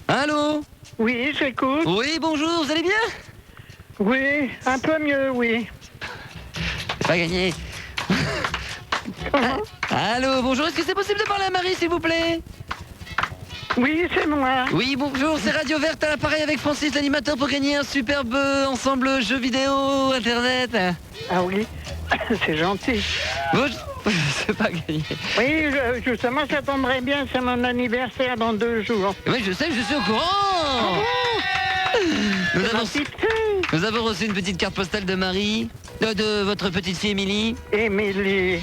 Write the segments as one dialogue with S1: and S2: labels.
S1: Allô?
S2: Oui, j'écoute.
S1: Oui, bonjour, vous allez bien?
S2: Oui, un peu mieux, oui.
S1: C'est pas gagné.
S2: Comment?
S1: Allô, bonjour, est-ce que c'est possible de parler à Marie, s'il vous plaît?
S2: Oui, c'est moi.
S1: Oui, bonjour, c'est Radio Verte à l'appareil avec Francis, l'animateur, pour gagner un superbe ensemble jeu vidéo, internet.
S2: Ah oui, c'est gentil.
S1: C'est pas gagné.
S2: Oui, justement, ça tomberait bien, c'est mon anniversaire dans 2 jours.
S1: Oui, je sais, je suis au courant. Nous
S2: C'est ma
S1: avons,
S2: petite fille,
S1: nous avons reçu une petite carte postale de Marie, de votre petite fille Émilie.
S2: Émilie.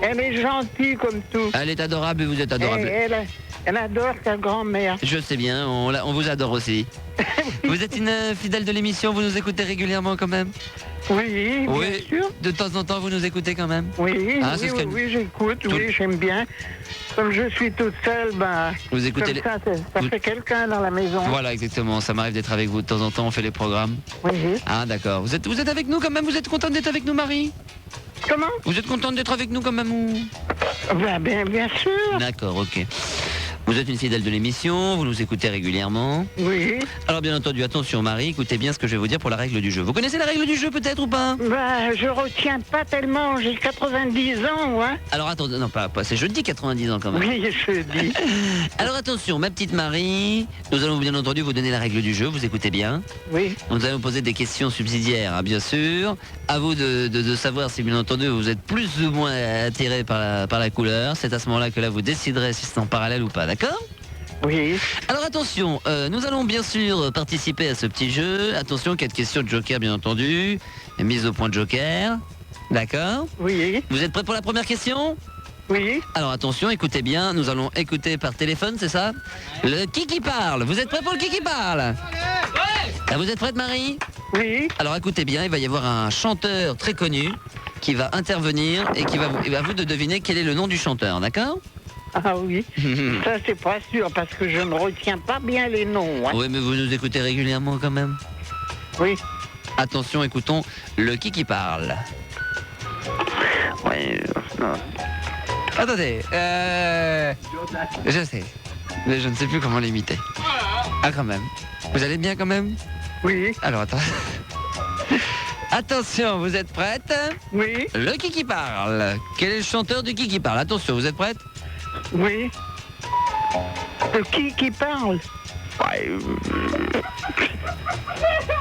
S2: Elle est gentille comme tout.
S1: Elle est adorable et vous êtes adorable.
S2: Elle adore sa grand-mère.
S1: Je sais bien, on vous adore aussi. Vous êtes une fidèle de l'émission, vous nous écoutez régulièrement quand même?
S2: Oui, bien sûr.
S1: De temps en temps vous nous écoutez quand même?
S2: Oui,
S1: Ah, c'est
S2: oui,
S1: ce qu'elle-
S2: oui, j'écoute, oui, j'aime bien. Comme je suis toute seule, ben,
S1: Vous écoutez
S2: comme ça
S1: vous-
S2: fait quelqu'un dans la maison.
S1: Voilà, exactement, ça m'arrive d'être avec vous de temps en temps, on fait les programmes.
S2: Oui.
S1: Ah d'accord, vous êtes avec nous quand même, vous êtes contente d'être avec nous Marie?
S2: Comment?
S1: Vous êtes contente d'être avec nous quand même ou...
S2: Ben, bien sûr.
S1: D'accord, ok. Vous êtes une fidèle de l'émission, vous nous écoutez régulièrement.
S2: Oui.
S1: Alors bien entendu, attention Marie, écoutez bien ce que je vais vous dire pour la règle du jeu. Vous connaissez la règle du jeu peut-être ou pas?
S2: Ben, je retiens pas tellement, j'ai 90 ans, hein.
S1: Alors attendez, non pas c'est jeudi 90 ans quand même.
S2: Oui, je dis.
S1: Alors attention, ma petite Marie, nous allons bien entendu vous donner la règle du jeu, vous écoutez bien.
S2: Oui.
S1: Nous allons poser des questions subsidiaires, hein, bien sûr. À vous de savoir si bien entendu vous êtes plus ou moins attiré par la couleur. C'est à ce moment-là que là vous déciderez si c'est en parallèle ou pas, d'accord?
S2: Oui.
S1: Alors attention, nous allons bien sûr participer à ce petit jeu. Attention, 4 questions de joker bien entendu. Mise au point de joker. D'accord?
S2: Oui.
S1: Vous êtes prêts pour la première question?
S2: Oui.
S1: Alors attention, écoutez bien, nous allons écouter par téléphone, c'est ça? Le qui parle. Vous êtes prêts pour le qui parle? Ah, vous êtes prête Marie?
S2: Oui.
S1: Alors écoutez bien, il va y avoir un chanteur très connu qui va intervenir et il va à vous de deviner quel est le nom du chanteur, d'accord?
S2: Ah oui. Ça, c'est pas sûr, parce que je ne retiens pas bien les noms, hein.
S1: Oui, mais vous nous écoutez régulièrement quand même.
S2: Oui.
S1: Attention, écoutons le qui parle.
S2: Ouais, non.
S1: Attendez, je sais, mais je ne sais plus comment l'imiter. Ah quand même. Vous allez bien quand même?
S2: Oui.
S1: Alors attends. Attention, vous êtes prête?
S2: Oui.
S1: Le qui parle. Quel est le chanteur du qui parle? Attention, vous êtes prête?
S2: Oui. Qui parle?
S3: Ouais,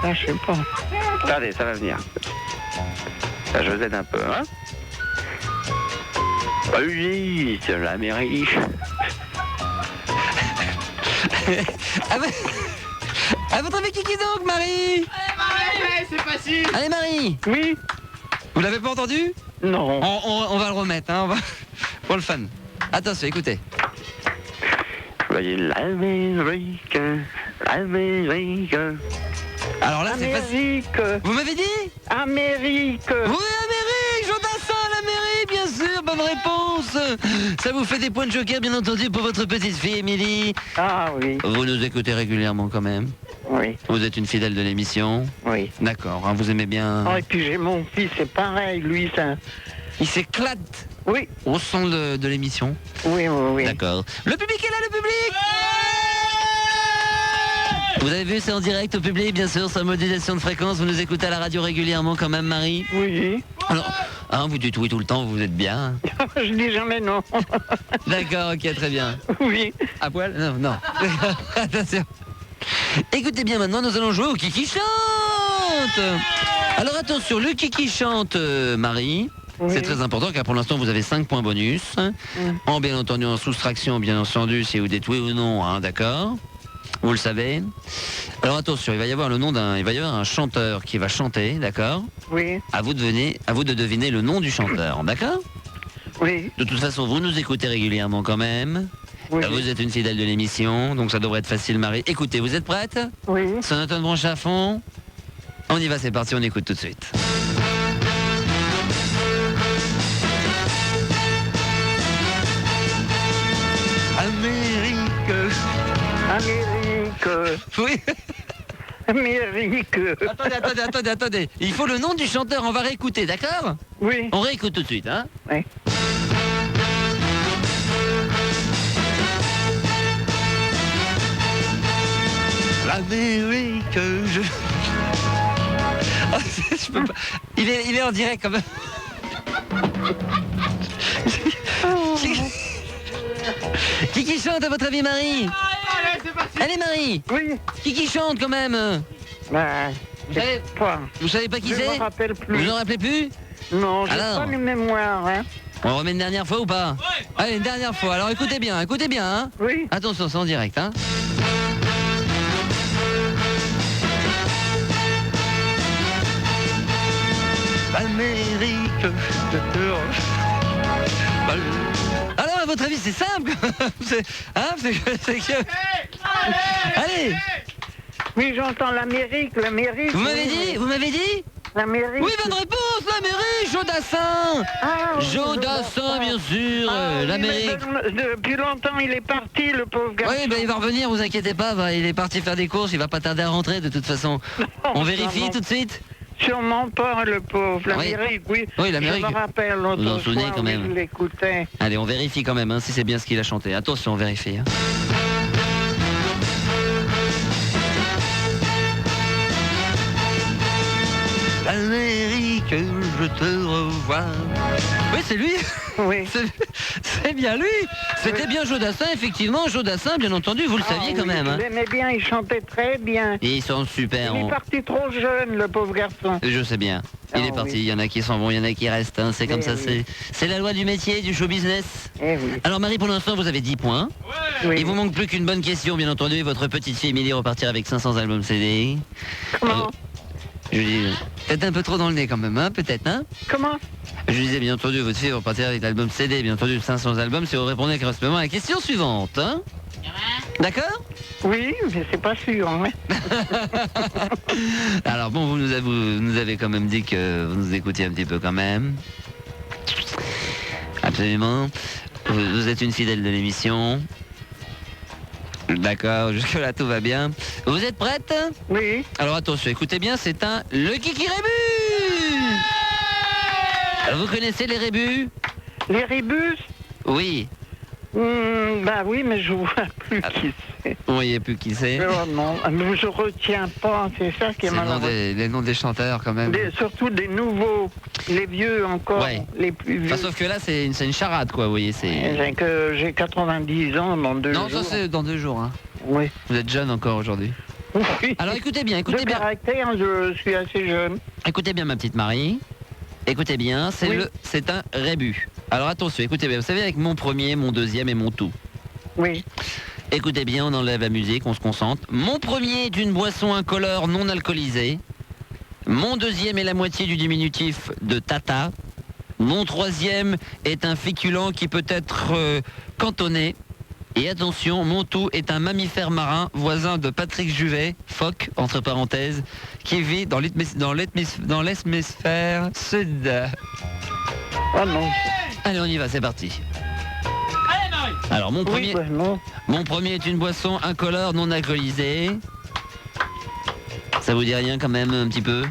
S2: Ah, je sais pas.
S3: attendez, ça va venir. Ça, je vous aide un peu, hein? Ah oui, c'est l'Amérique.
S1: À votre avis, qui donc, Marie?
S4: Allez, c'est facile.
S1: Allez, Marie.
S2: Oui.
S1: Vous l'avez pas entendu?
S2: Non.
S1: On va le remettre, hein, pour le fun. Attention, écoutez.
S3: Voyez l'Amérique, l'Amérique.
S1: Alors là, c'est facile.
S2: Amérique.
S1: Vous m'avez dit?
S2: Amérique.
S1: Oui, Amérique, Jodassin, l'Amérique, bien sûr, bonne réponse. Ça vous fait des points de joker, bien entendu, pour votre petite fille, Émilie.
S2: Ah oui.
S1: Vous nous écoutez régulièrement quand même.
S2: Oui.
S1: Vous êtes une fidèle de l'émission.
S2: Oui.
S1: D'accord, hein, vous aimez bien.
S2: Oh, et puis j'ai mon fils, c'est pareil, lui, ça.
S1: Il s'éclate
S2: Oui.
S1: au son de l'émission.
S2: Oui, oui, oui.
S1: D'accord. Le public est là, le public. Vous avez vu, c'est en direct au public, bien sûr, sans modulation de fréquence. Vous nous écoutez à la radio régulièrement quand même, Marie?
S2: Oui.
S1: Alors, hein, vous dites oui tout le temps, vous êtes bien.
S2: Je dis jamais non.
S1: D'accord, ok, très bien.
S2: Oui.
S1: À poil? Non, non. Attention. Écoutez bien, maintenant, nous allons jouer au Kiki chante. Alors attention, le Kiki chante, Marie.
S2: Oui.
S1: C'est très important car pour l'instant vous avez 5 points bonus. En bien entendu en soustraction, bien entendu, si vous dites oui ou non, hein, d'accord? Vous le savez. Alors attention, il va y avoir un chanteur qui va chanter, d'accord?
S2: Oui.
S1: À vous de deviner le nom du chanteur, d'accord?
S2: Oui.
S1: De toute façon, vous nous écoutez régulièrement quand même.
S2: Oui.
S1: Vous êtes une fidèle de l'émission, donc ça devrait être facile, Marie. Écoutez, vous êtes prête?
S2: Oui.
S1: Sonotone branche à fond. On y va, c'est parti, on écoute tout de suite. Amérique.
S2: Amérique.
S1: Oui.
S2: Amérique.
S1: Attendez. Il faut le nom du chanteur, on va réécouter, d'accord?
S2: Oui.
S1: On réécoute tout de suite, hein?
S2: Oui.
S1: Amérique, je... Ah, je peux pas. Il est en direct quand même. Qui chante à votre avis, Marie?
S4: Allez, c'est parti.
S1: Allez, Marie.
S2: Oui,
S1: Qui chante quand même?
S2: bah,
S1: Vous savez,
S2: pas.
S1: vous savez pas qui
S2: Je
S1: c'est?
S2: me rappelle
S1: Vous
S2: plus.
S1: vous en rappelez plus?
S2: Non, j'ai
S1: Alors
S2: pas de mémoire, hein.
S1: On remet une dernière fois ou pas?
S4: Ouais.
S1: Allez, une dernière fois. Alors écoutez bien, hein.
S2: Oui.
S1: Attention, c'est en direct, hein. Amérique, alors, à votre avis, c'est simple. C'est que... Allez,
S2: Oui, j'entends l'Amérique.
S1: vous m'avez dit
S2: L'Amérique.
S1: Oui, bonne réponse, l'Amérique, Jodassin.
S2: Ah, oui,
S1: Jodassin, bien sûr,
S2: Ah, oui, mais
S1: l'Amérique.
S2: depuis longtemps, il est parti, le pauvre garçon.
S1: Oui, ben il va revenir, vous inquiétez pas, il est parti faire des courses, il va pas tarder à rentrer de toute façon. On vérifie
S2: non.
S1: tout de suite.
S2: Sûrement pas, le pauvre. L'Amérique, oui.
S1: Oui, l'Amérique.
S2: Je me rappelle l'autre
S1: Vous en souvenez
S2: soir,
S1: quand
S2: oui,
S1: même.
S2: je l'écoutais.
S1: Allez, on vérifie quand même, hein, si c'est bien ce qu'il a chanté. Attention, on vérifie. Hein. Amérique, je te revois. Oui, c'est lui.
S2: Oui.
S1: C'est bien lui. C'était bien Jodassin, effectivement. Jodassin, bien entendu, vous le saviez
S2: Ah
S1: quand
S2: oui,
S1: même. Hein.
S2: Je l'aimais bien, il chantait très bien.
S1: Et ils sont super.
S2: Il est parti trop jeune, le pauvre garçon.
S1: Je sais bien. Il
S2: Ah,
S1: est parti.
S2: oui.
S1: Il y en a qui s'en vont, il y en a qui restent. Hein. C'est comme
S2: Eh
S1: ça.
S2: oui.
S1: C'est la loi du métier, du show business.
S2: Eh oui.
S1: Alors Marie, pour l'instant, vous avez 10 points.
S2: Oui.
S1: Il vous manque plus qu'une bonne question, bien entendu. Et votre petite fille Émilie repartira avec 500 albums CD.
S2: Comment
S1: Je dis, peut-être un peu trop dans le nez quand même, hein, peut-être, hein.
S2: Comment
S1: Je disais, bien entendu, votre fille repartira avec l'album CD, bien entendu, 500 albums, si vous répondez correctement à la question suivante, hein. D'accord?
S2: Oui, mais c'est pas sûr. Hein.
S1: Alors bon, vous nous avez quand même dit que vous nous écoutiez un petit peu quand même. Absolument. Vous êtes une fidèle de l'émission. D'accord, jusque-là tout va bien. Vous êtes prête?
S2: Oui.
S1: Alors attention, écoutez bien, c'est un Le Kiki Rébus. Vous connaissez les rébus?
S2: Les rébus
S1: Oui.
S2: Bah oui, mais je vois plus qui c'est.
S1: Vous voyez plus qui c'est.
S2: Oh non, mais je retiens pas, c'est ça qui est
S1: C'est
S2: malheureux.
S1: les noms des chanteurs quand même.
S2: Surtout des nouveaux, les vieux encore,
S1: Ouais.
S2: les plus vieux.
S1: Enfin, sauf que là, c'est une charade, quoi, vous voyez. C'est...
S2: J'ai 90 ans dans 2
S1: Non,
S2: jours.
S1: ça c'est dans 2 jours. Hein.
S2: Oui.
S1: Vous êtes jeune encore aujourd'hui.
S2: Oui.
S1: Alors écoutez bien,
S2: De caractère, je suis assez jeune.
S1: Écoutez bien ma petite Marie. Écoutez bien,
S2: Oui.
S1: c'est un rébus. Alors attention, écoutez bien. Vous savez, avec mon premier, mon deuxième et mon tout.
S2: Oui.
S1: Écoutez bien, on enlève la musique, on se concentre. Mon premier est une boisson incolore non alcoolisée. Mon deuxième est la moitié du diminutif de Tata. Mon troisième est un féculent qui peut être cantonné. Et attention, mon tout est un mammifère marin, voisin de Patrick Juvet, phoque, entre parenthèses, qui vit dans l'hémisphère sud.
S2: Oh non.
S1: Allez, on y va, c'est parti.
S4: Allez, Marie.
S1: Alors, mon
S2: Oui,
S1: premier,
S2: bah non.
S1: mon premier est une boisson incolore non alcoolisée. Ça vous dit rien quand même, un petit peu?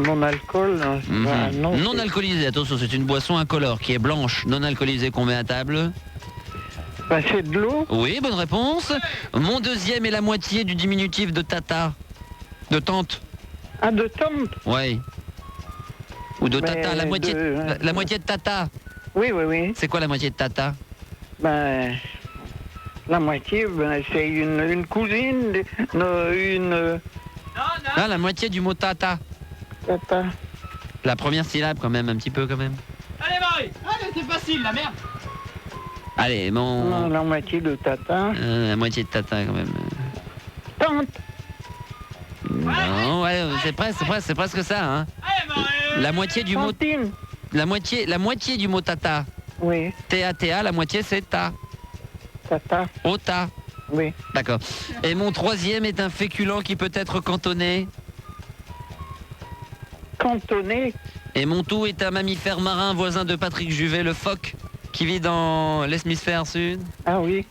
S2: Mon alcool,
S1: Mhm.
S2: bah, non.
S1: Non
S2: c'est-
S1: alcoolisée, attention, c'est une boisson incolore qui est blanche, non alcoolisée qu'on met à table.
S2: bah, c'est de l'eau.
S1: Oui, bonne réponse. Mon deuxième est la moitié du diminutif de tata. De tante.
S2: Ah, de tente.
S1: Ouais. Ou de
S2: Mais
S1: tata, la moitié,
S2: de-
S1: la moitié de tata.
S2: Oui, oui, oui.
S1: C'est quoi la moitié de tata?
S2: Ben, la moitié, ben, c'est une cousine, une
S4: Non, non.
S1: Ah, la moitié du mot tata.
S2: tata.
S1: La première syllabe quand même, un petit peu quand même.
S4: Allez, Marie. Allez, c'est facile, la merde.
S1: Allez,
S2: Non,
S1: mon...
S2: la moitié de tata.
S1: la moitié de tata quand même.
S2: Tante.
S1: Non, ouais, c'est presque ça, hein.
S4: Allez, Marie.
S1: La moitié du mot...
S2: Tantine.
S1: La moitié du mot tata.
S2: Oui,
S1: T-A-T-A, la moitié c'est ta.
S2: tata.
S1: Ota.
S2: Oui.
S1: D'accord. Et mon troisième est un féculent qui peut être cantonné.
S2: Cantonné.
S1: Et mon tout est un mammifère marin voisin de Patrick Juvet, le phoque, qui vit dans l'hémisphère sud.
S2: Ah oui.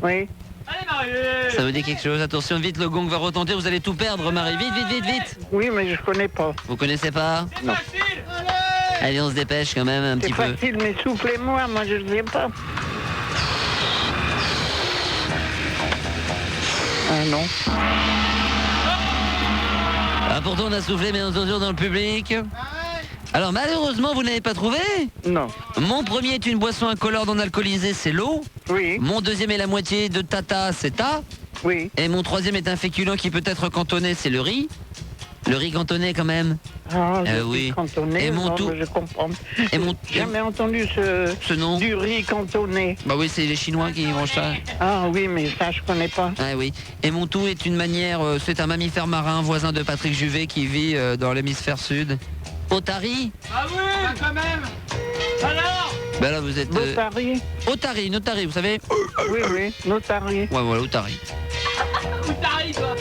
S2: Oui.
S4: Allez, Marie.
S1: Ça vous dit quelque chose? Attention, vite, le gong va retentir, vous allez tout perdre, Marie. Vite, vite, vite, vite.
S2: Oui, mais je connais pas.
S1: Vous connaissez pas?
S4: C'est facile. Allez.
S1: Allez, on se dépêche quand même un
S2: C'est
S1: petit peu.
S2: facile, mais soufflez-moi, moi je ne sais pas. Ah non.
S1: Ah, pourtant, on a soufflé, bien entendu, dans le public. Alors, malheureusement, vous n'avez pas trouvé?
S2: Non.
S1: Mon premier est une boisson incolore non alcoolisée, c'est l'eau.
S2: Oui,
S1: Mon deuxième est la moitié de tata, c'est ta.
S2: oui.
S1: Et mon troisième est un féculent qui peut être cantonné, c'est le riz. Le riz cantonné, quand même.
S2: Ah, je
S1: oui.
S2: suis cantonné.
S1: Et mon
S2: non,
S1: tout-
S2: mais je comprends.
S1: Et mon...
S2: Jamais entendu ce
S1: nom?
S2: du riz cantonné.
S1: Bah oui, c'est les Chinois qui mangent ça.
S2: Ah oui, mais ça, je connais pas.
S1: Ah oui. Et mon tout est une manière... c'est un mammifère marin, voisin de Patrick Juvet, qui vit dans l'hémisphère sud. Otari?
S4: Ah oui, quand même. Alors.
S1: Ben là, vous êtes...
S2: Notari.
S1: Otari, Notari, vous savez?
S2: Oui, oui, notari.
S1: Ouais, voilà, Otari.
S4: Où t'arrives, toi?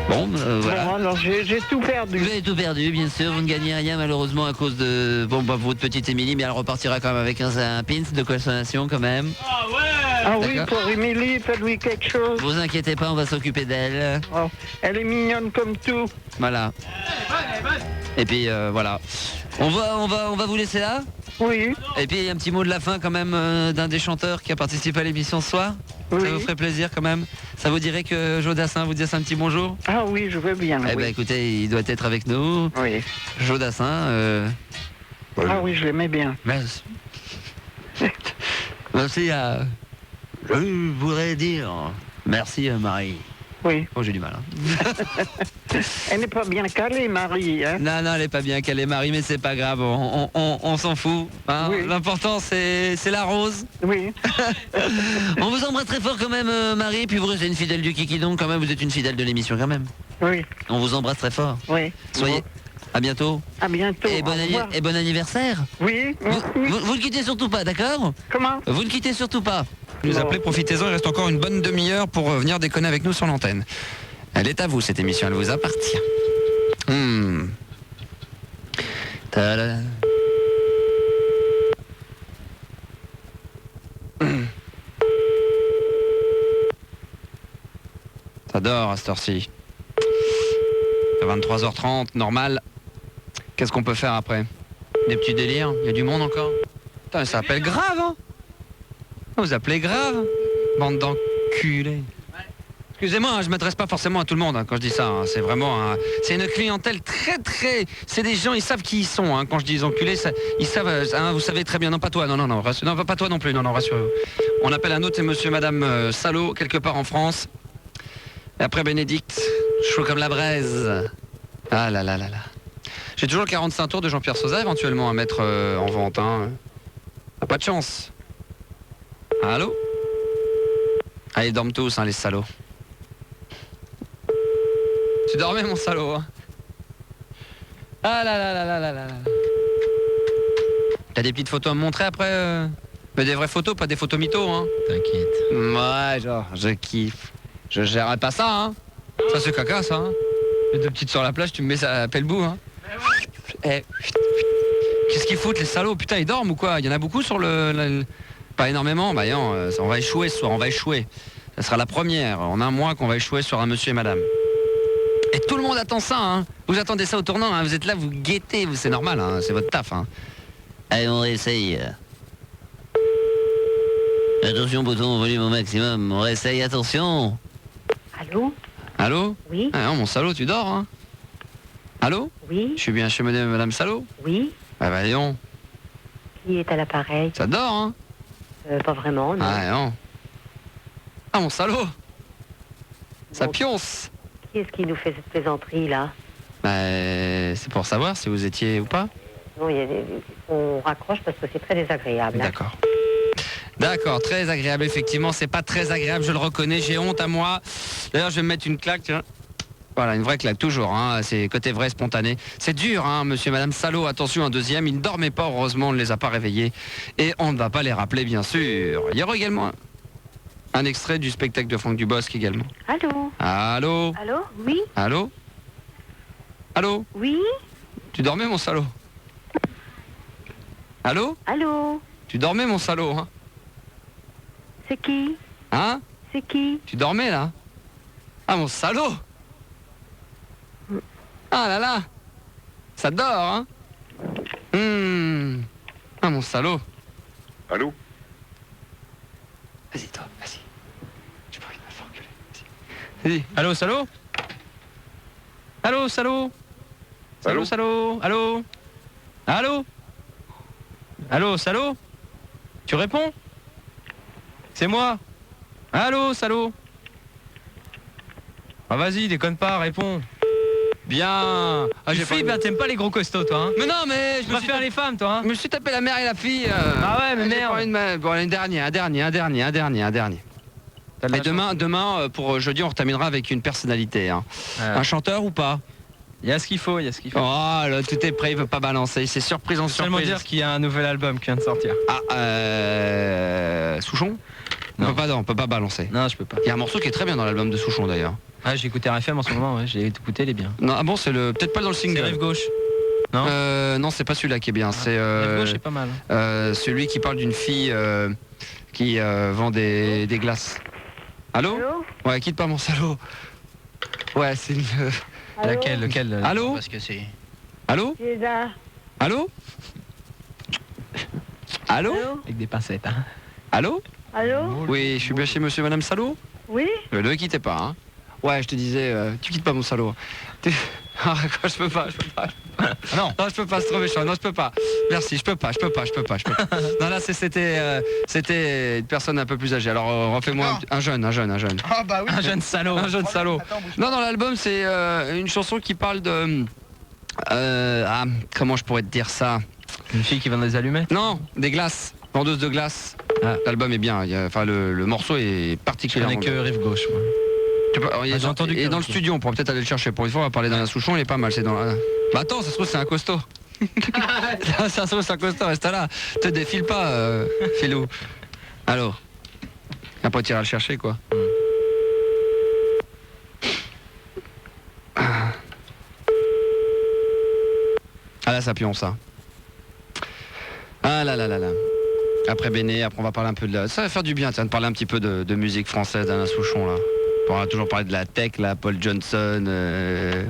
S1: Bon, voilà.
S2: Bon, alors j'ai tout perdu.
S1: Vous avez tout perdu, bien sûr. Vous ne gagnez rien, malheureusement, à cause de... Bon, bah, votre petite Émilie, mais elle repartira quand même avec un pins de consolation, quand même.
S4: Ah ouais.
S2: Ah oui,
S1: D'accord.
S2: pour Émilie, faites-lui quelque chose.
S1: Vous inquiétez pas, on va s'occuper d'elle.
S2: Oh, elle est mignonne comme tout.
S1: Voilà.
S4: Elle est bonne.
S1: Et puis, voilà. On va vous laisser là.
S2: Oui,
S1: Et puis, un petit mot de la fin, quand même, d'un des chanteurs qui a participé à l'émission ce soir.
S2: oui.
S1: Ça vous ferait plaisir, quand même. Ça vous dirait que Joe Dassin vous dise un petit bonjour?
S2: Ah oui, je veux bien.
S1: Eh ben,
S2: oui.
S1: écoutez, il doit être avec nous.
S2: Oui.
S1: Joe Dassin,
S2: Ah oui, je l'aimais bien.
S1: merci. Merci à... Je voudrais dire... Merci à Marie.
S2: Oui.
S1: Oh, j'ai du mal. Hein.
S2: Elle n'est pas bien calée, Marie. Hein?
S1: Non, elle est pas bien qu'elle est Marie, mais c'est pas grave, on s'en fout. Hein.
S2: Oui.
S1: L'important, c'est la rose.
S2: Oui.
S1: On vous embrasse très fort quand même, Marie, puis vous restez une fidèle du Kiki, donc quand même, vous êtes une fidèle de l'émission quand même.
S2: Oui.
S1: On vous embrasse très fort.
S2: Oui.
S1: Soyez...
S2: Bon.
S1: À bientôt.
S2: À bientôt.
S1: Et
S2: au revoir.
S1: bon anniversaire.
S2: Oui.
S1: Vous ne quittez surtout pas, d'accord?
S2: Comment?
S1: Vous ne quittez surtout pas.
S5: Nous
S2: Non.
S5: appelez, profitez-en, il reste encore une bonne demi-heure pour venir déconner avec nous sur l'antenne.
S1: Elle est à vous, cette émission, elle vous appartient. Ta-da.
S5: Ça dort à cette heure-ci. À 23h30, normal. Qu'est-ce qu'on peut faire après? Des petits délires? Il y a du monde encore? Putain, ça appelle grave, hein? Vous appelez grave? Bande d'enculés. Excusez-moi, hein, je m'adresse pas forcément à tout le monde hein, quand je dis ça. Hein. C'est vraiment c'est une clientèle très... C'est des gens, ils savent qui ils sont. Hein. Quand je dis enculés, ils savent... hein, vous savez très bien. Non, pas toi. Non, non, pas toi non plus. Non, rassurez-vous. On appelle un autre, c'est monsieur et madame Salaud, quelque part en France. Et après Bénédicte, chaud comme la braise. Ah là là là là. J'ai toujours le 45 tours de Jean-Pierre Sauzat éventuellement à mettre en vente. Hein. Ah, pas de chance. Allô? Ah, ils dorment tous, hein, les salauds. Tu dormais, mon salaud, hein? Ah là là là là là là là. T'as des petites photos à me montrer après Mais des vraies photos, pas des photos mythos, hein?
S1: T'inquiète.
S5: Ouais, genre, je kiffe. Je gérerai pas ça, hein? Ça, c'est caca, ça, hein? Les deux petites sur la plage, tu me mets ça à pelle bout, hein? Eh, qu'est-ce qu'ils foutent, les salauds? Putain, ils dorment ou quoi? Il y en a beaucoup sur Pas énormément? Bah non, on va échouer ce soir, on va échouer. Ça sera la première, en un mois, qu'on va échouer sur un monsieur et madame. Et tout le monde attend ça, hein. Vous attendez ça au tournant, hein. Vous êtes là, vous guettez, c'est normal, hein. C'est votre taf, hein.
S1: Allez, on réessaye. Attention, bouton, volume au maximum. On réessaye, attention.
S6: Allô?
S5: Allô?
S6: Oui?
S5: Ah non, mon salaud, tu dors, hein? Allô?
S6: Oui?
S5: Je suis bien chez madame Salaud?
S6: Oui?
S5: Ah bah non,
S6: Qui est à l'appareil?
S5: ça dort, hein?
S6: Pas vraiment, non.
S5: Ah non. Ah mon salaud! Ça
S6: Bon.
S5: pionce!
S6: Qui est-ce qui nous fait cette plaisanterie, là?
S5: Bah, c'est pour savoir si vous étiez ou pas.
S6: Non, on raccroche parce que c'est très désagréable. hein.
S5: D'accord. D'accord, très agréable, effectivement. C'est pas très agréable, je le reconnais, j'ai honte à moi. D'ailleurs, je vais me mettre une claque, tiens. Voilà, une vraie claque, toujours, hein. C'est côté vrai, spontané. C'est dur, hein, monsieur et madame Salaud. Attention, un deuxième, ils ne dormaient pas, heureusement, on ne les a pas réveillés. Et on ne va pas les rappeler, bien sûr. Il y aura également un extrait du spectacle de Franck Dubosc, également.
S6: Allô?
S5: Allô?
S6: Allô? Oui?
S5: Allô? Allô?
S6: Oui?
S5: Tu dormais, mon salaud? Allô?
S6: Allô?
S5: Tu dormais, mon salaud, hein?
S6: C'est qui?
S5: Hein?
S6: C'est qui?
S5: Tu dormais, là? Ah, mon salaud! Ah là là! Ça dort, hein? Ah, mon salaud!
S3: Allô?
S5: Vas-y, toi, vas-y. Vas-y. Allô, salaud? Allô, salaud? Salaud, salaud? Allô? Allô? Allô, salaud? Tu réponds? C'est moi. Allô, salaud? Ah vas-y, déconne pas, réponds. Bien. Ah, j'ai fait, t'aimes pas les gros costauds, toi, hein? Mais non, mais je préfère les femmes, toi, hein? Je me suis tapé la mère et la fille. Ah ouais, mais merde. Bon, un dernier. Et demain, pour jeudi, on terminera avec une personnalité, hein. Un chanteur ou pas? Il y a ce qu'il faut, Oh là, tout est prêt, il veut pas balancer, c'est surprise en surprise. Seulement dire qu'il y a un nouvel album qui vient de sortir. Ah, Souchon? On peut pas balancer. Non, je peux pas. Il y a un morceau qui est très bien dans l'album de Souchon d'ailleurs. Ah, j'ai écouté RFM en ce moment, ouais, j'ai écouté, il est bien. Non, ah bon, c'est peut-être pas dans le single. C'est Rive Gauche. Non, non, c'est pas celui-là qui est bien. C'est Rive Gauche, c'est pas mal. Celui qui parle d'une fille qui vend des glaces. Allô? Ouais, quitte pas mon salaud. Ouais, c'est une... Lequel Allô? Parce que c'est... Allô? Allô? Allô? Avec des pincettes, hein. Allô?
S2: Allô?
S5: Oui, je suis bien chez monsieur et madame Salaud?
S2: Oui?
S5: Ne quittez pas, hein. Ouais, je te disais, tu quittes pas mon salaud. Ah, je peux pas. Non, je peux pas, c'est trop méchant. Non, je peux pas. Merci, je peux pas. Non, là, c'était une personne un peu plus âgée. Alors, refais-moi un jeune.
S7: Ah bah oui.
S5: Un jeune salaud. Non, dans l'album, c'est une chanson qui parle de... comment je pourrais te dire ça? Une fille qui vend des allumettes? Non, des glaces. Vendeuse de glace. Ah. L'album est bien. Le morceau est particulièrement... Je connais que Rive Gauche, moi. J'ai entendu. Et dans le studio, on pourra peut-être aller le chercher. Pour une fois, on va parler d'un Souchon, il est pas mal. C'est dans. Bah attends, ça se trouve c'est un costaud. Ça se trouve c'est un costaud. Reste là. Te défile pas, Philou. Alors. Après tu iras le chercher quoi. Ah là, ça pionce ça. Ah là. Après Béné, après on va parler un peu de ça va faire du bien, tiens, de parler un petit peu de musique française d'Alain Souchon là. On va toujours parler de la tech là, Paul Johnson,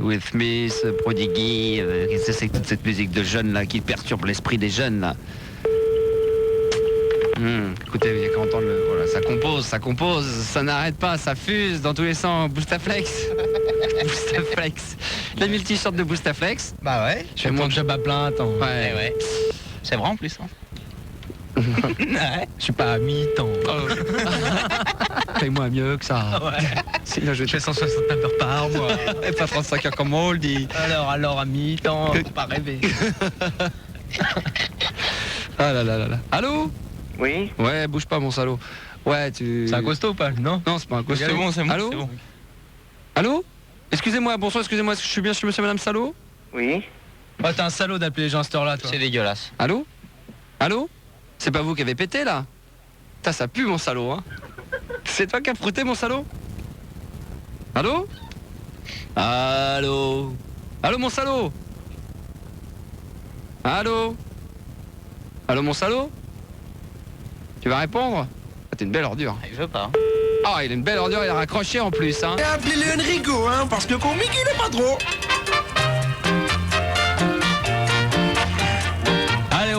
S5: Will Smith, Prodigy, qu'est-ce que c'est que toute cette musique de jeunes là qui perturbe l'esprit des jeunes là. Écoutez, il y a qu'à entendre voilà, ça compose, ça n'arrête pas, ça fuse dans tous les sens. Boostaflex. Boostaflex. Les 1000 t-shirts de Boostaflex. Bah ouais. Je fais mon job à plein temps. Ouais. C'est vrai en plus. Hein. Ouais. Je suis pas à mi-temps. Fais-moi mieux que ça. Ouais. Sinon, je fais 169 heures par mois. Et pas 35 heures comme on le dit. Alors à mi-temps, faut pas rêver. Ah là. Allô? Oui. Ouais, bouge pas mon salaud. Ouais, tu... C'est un costaud ou pas? Non, c'est pas un costaud. C'est bon, Allô? C'est bon. Allô? Excusez-moi, bonsoir, excusez-moi, est-ce que je suis bien chez monsieur et madame Salaud? Oui. Oh, t'es un salaud d'appeler les gens à cette heure-là, toi. C'est dégueulasse. Allô? C'est pas vous qui avez pété, là? Putain, ça pue, mon salaud, hein. C'est toi qui as frotté, mon salaud? Allô? Allô, mon salaud? Allô, mon salaud? Tu vas répondre? Ah, t'es une belle ordure. Il veut pas. Ah, il a une belle ordure, il a raccroché en plus, hein.
S7: Appelez-le Enrico, hein, parce que comique, il est pas trop.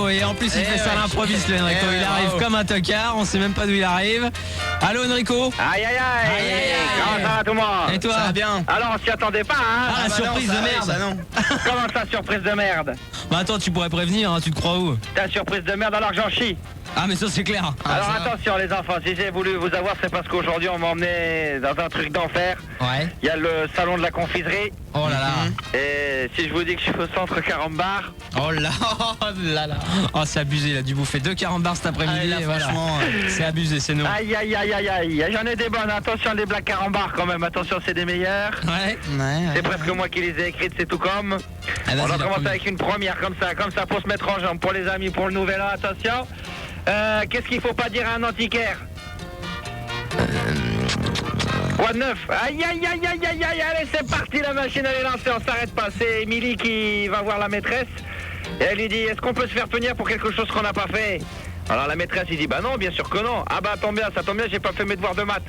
S5: Et en plus il fait ça à l'improviste le Enrico, il arrive comme un tocard, on sait même pas d'où il arrive. Allô Enrico?
S3: Aïe. Comment ça va tout le monde?
S5: Et toi? Ça va bien.
S3: Alors on s'y attendait pas, hein?
S5: Ah, la surprise de merde.
S7: Ça, non.
S3: Comment ça, surprise de merde?
S5: Bah attends, tu pourrais prévenir, hein, tu te crois où?
S3: Ta surprise de merde alors que j'en chie.
S5: Ah mais ça c'est clair.
S3: Alors attention les enfants, si j'ai voulu vous avoir, c'est parce qu'aujourd'hui on m'a emmené dans un truc d'enfer. Ouais. Il y a le salon de la confiserie. Oh là là. Et si je vous dis que je suis au centre Carambar.
S5: Oh là là. Oh c'est abusé, il a dû bouffer 2 carambars cet après-midi.
S3: Là,
S5: voilà. C'est abusé, c'est nous.
S3: Aïe. J'en ai des bonnes, attention les blagues carambars quand même, attention c'est des meilleures. Ouais. C'est presque moi qui les ai écrites, c'est tout comme. On va commencer avec une première comme ça pour se mettre en jambe, pour les amis, pour le nouvel an, attention. Qu'est-ce qu'il faut pas dire à un antiquaire? Quoi de neuf? Aïe, allez, c'est parti, la machine elle est lancée, on s'arrête pas. C'est Émilie qui va voir la maîtresse et elle lui dit, est-ce qu'on peut se faire punir pour quelque chose qu'on n'a pas fait? Alors la maîtresse il dit, bah non, bien sûr que non. Ah bah ça tombe bien, j'ai pas fait mes devoirs de maths.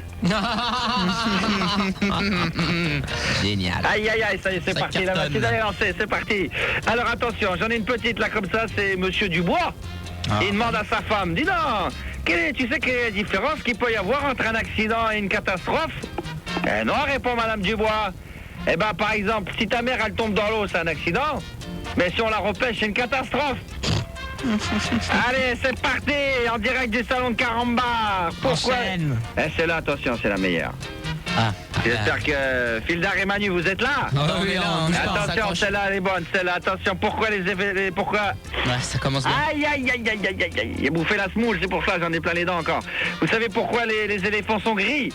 S5: Génial.
S3: Aïe, ça y est, c'est parti, la machine elle est lancée, c'est parti. Alors attention, j'en ai une petite là comme ça, c'est monsieur Dubois. Il demande à sa femme, dis donc, tu sais quelle est la différence qu'il peut y avoir entre un accident et une catastrophe? Eh non, répond Madame Dubois. Eh ben, par exemple, si ta mère, elle tombe dans l'eau, c'est un accident. Mais si on la repêche, c'est une catastrophe. Allez, c'est parti, en direct du salon de Carambar. Pourquoi? Eh, c'est là, attention, c'est la meilleure.
S1: Ah.
S3: J'espère que Fildar et Manu, vous êtes là.
S5: Oh, oui, on est là,
S3: Attention, celle-là, elle est bonne, celle-là. Attention, pourquoi les effets... Pourquoi...
S1: Ouais, ça commence bien.
S3: Aïe, aïe, aïe, aïe, aïe, aïe, aïe. J'ai bouffé la semoule, c'est pour ça, j'en ai plein les dents encore. Vous savez pourquoi les éléphants sont gris?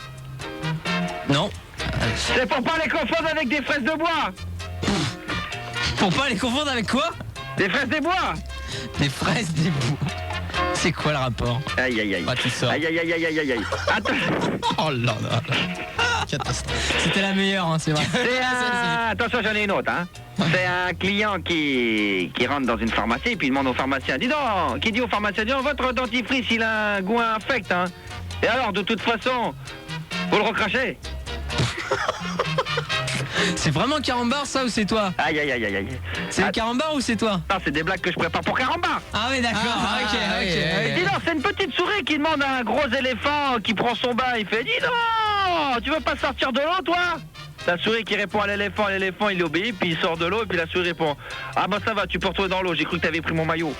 S1: Non.
S3: C'est pour pas les confondre avec des fraises de bois.
S1: Pour pas les confondre avec quoi?
S3: Des fraises des bois.
S1: Des fraises, des bois. C'est quoi le rapport?
S3: Aïe, aïe, aïe.
S1: Ah, tu sors.
S3: Aïe, aïe, aïe, aïe, aïe, aïe, aïe. Attends.
S1: Oh là là. C'était la meilleure, hein, c'est vrai.
S3: Attention, j'en ai une autre, hein. C'est un client qui rentre dans une pharmacie, puis il demande au pharmacien, dis donc, qui dit au pharmacien, dis donc, votre dentifrice, il a un goût infect, hein. Et alors, de toute façon, vous le recrachez?
S1: C'est vraiment Carambar ça ou c'est toi?
S3: Aïe, aïe, aïe, aïe, aïe.
S1: C'est le Carambar ou c'est toi?
S3: Non, c'est des blagues que je prépare pour Carambar.
S1: Ah oui, d'accord. Ok.
S3: Dis donc, c'est une petite souris qui demande à un gros éléphant qui prend son bain. Il fait, dis donc, tu veux pas sortir de l'eau, toi? La souris qui répond à l'éléphant, il obéit, puis il sort de l'eau, et puis la souris répond, ah bah ça va, tu peux retourner dans l'eau, j'ai cru que t'avais pris mon maillot.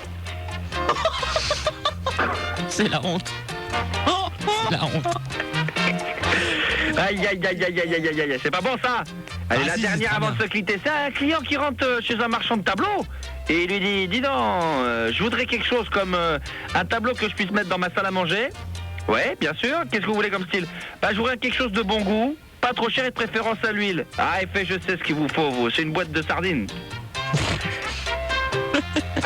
S1: C'est la honte. C'est la honte.
S3: Aïe, aïe, aïe, aïe, aïe, aïe, aïe, c'est pas bon ça. Allez, la
S1: si,
S3: dernière
S1: c'est
S3: avant
S1: bien.
S3: de se quitter, c'est un client qui rentre chez un marchand de tableaux et il lui dit, dis donc, je voudrais quelque chose comme un tableau que je puisse mettre dans ma salle à manger. Ouais, bien sûr. Qu'est-ce que vous voulez comme style? Bah, je voudrais quelque chose de bon goût, pas trop cher et de préférence à l'huile. Ah, il fait, je sais ce qu'il vous faut, vous. C'est une boîte de sardines.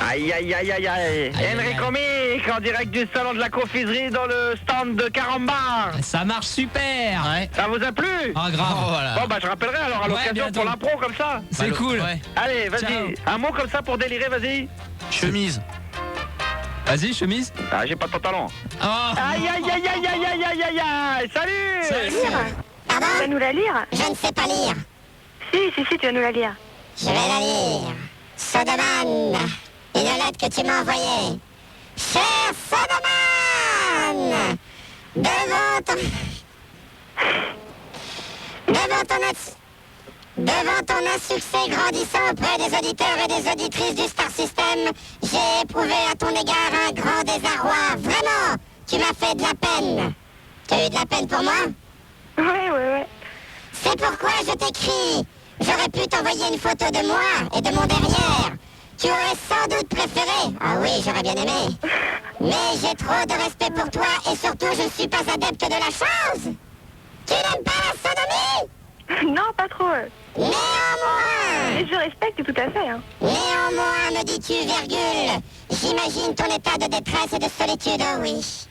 S3: Aïe, aïe, aïe, aïe, aïe. Henrik Romic, en direct du salon de la confiserie dans le stand de Carambar.
S1: Ça marche super. Ouais.
S3: Ça vous a plu?
S1: Ah grave.
S3: Bon, bah, je rappellerai alors à l'occasion
S1: bientôt.
S3: pour l'impro comme ça.
S1: C'est cool. Ouais.
S3: Allez, vas-y.
S1: Ciao.
S3: Un mot comme ça pour délirer, vas-y.
S1: Chemise. Vas-y, chemise.
S3: Ah, j'ai pas de pantalon.
S1: Oh.
S3: Aïe, aïe, aïe, aïe, aïe, aïe, aïe, aïe, aïe. Salut.
S8: Pardon?
S9: Tu vas nous la lire?
S8: Je ne sais pas lire.
S9: Si, tu vas nous la lire.
S8: Je vais la lire. Sodoman, une lettre que tu m'as envoyée. Cher Sodoman, devant ton insuccès grandissant auprès des auditeurs et des auditrices du Star System, j'ai éprouvé à ton égard un grand désarroi. Vraiment, tu m'as fait de la peine. Tu as eu de la peine pour moi?
S9: Ouais.
S8: C'est pourquoi je t'écris. J'aurais pu t'envoyer une photo de moi et de mon derrière. Tu aurais sans doute préféré. Ah oui, j'aurais bien aimé. Mais j'ai trop de respect pour toi et surtout je ne suis pas adepte de la chose. Tu n'aimes pas la sodomie?
S9: Non, pas trop.
S8: Néanmoins,
S9: Mais je respecte tout à fait. Hein.
S8: néanmoins, me dis-tu, virgule, j'imagine ton état de détresse et de solitude, oh oui.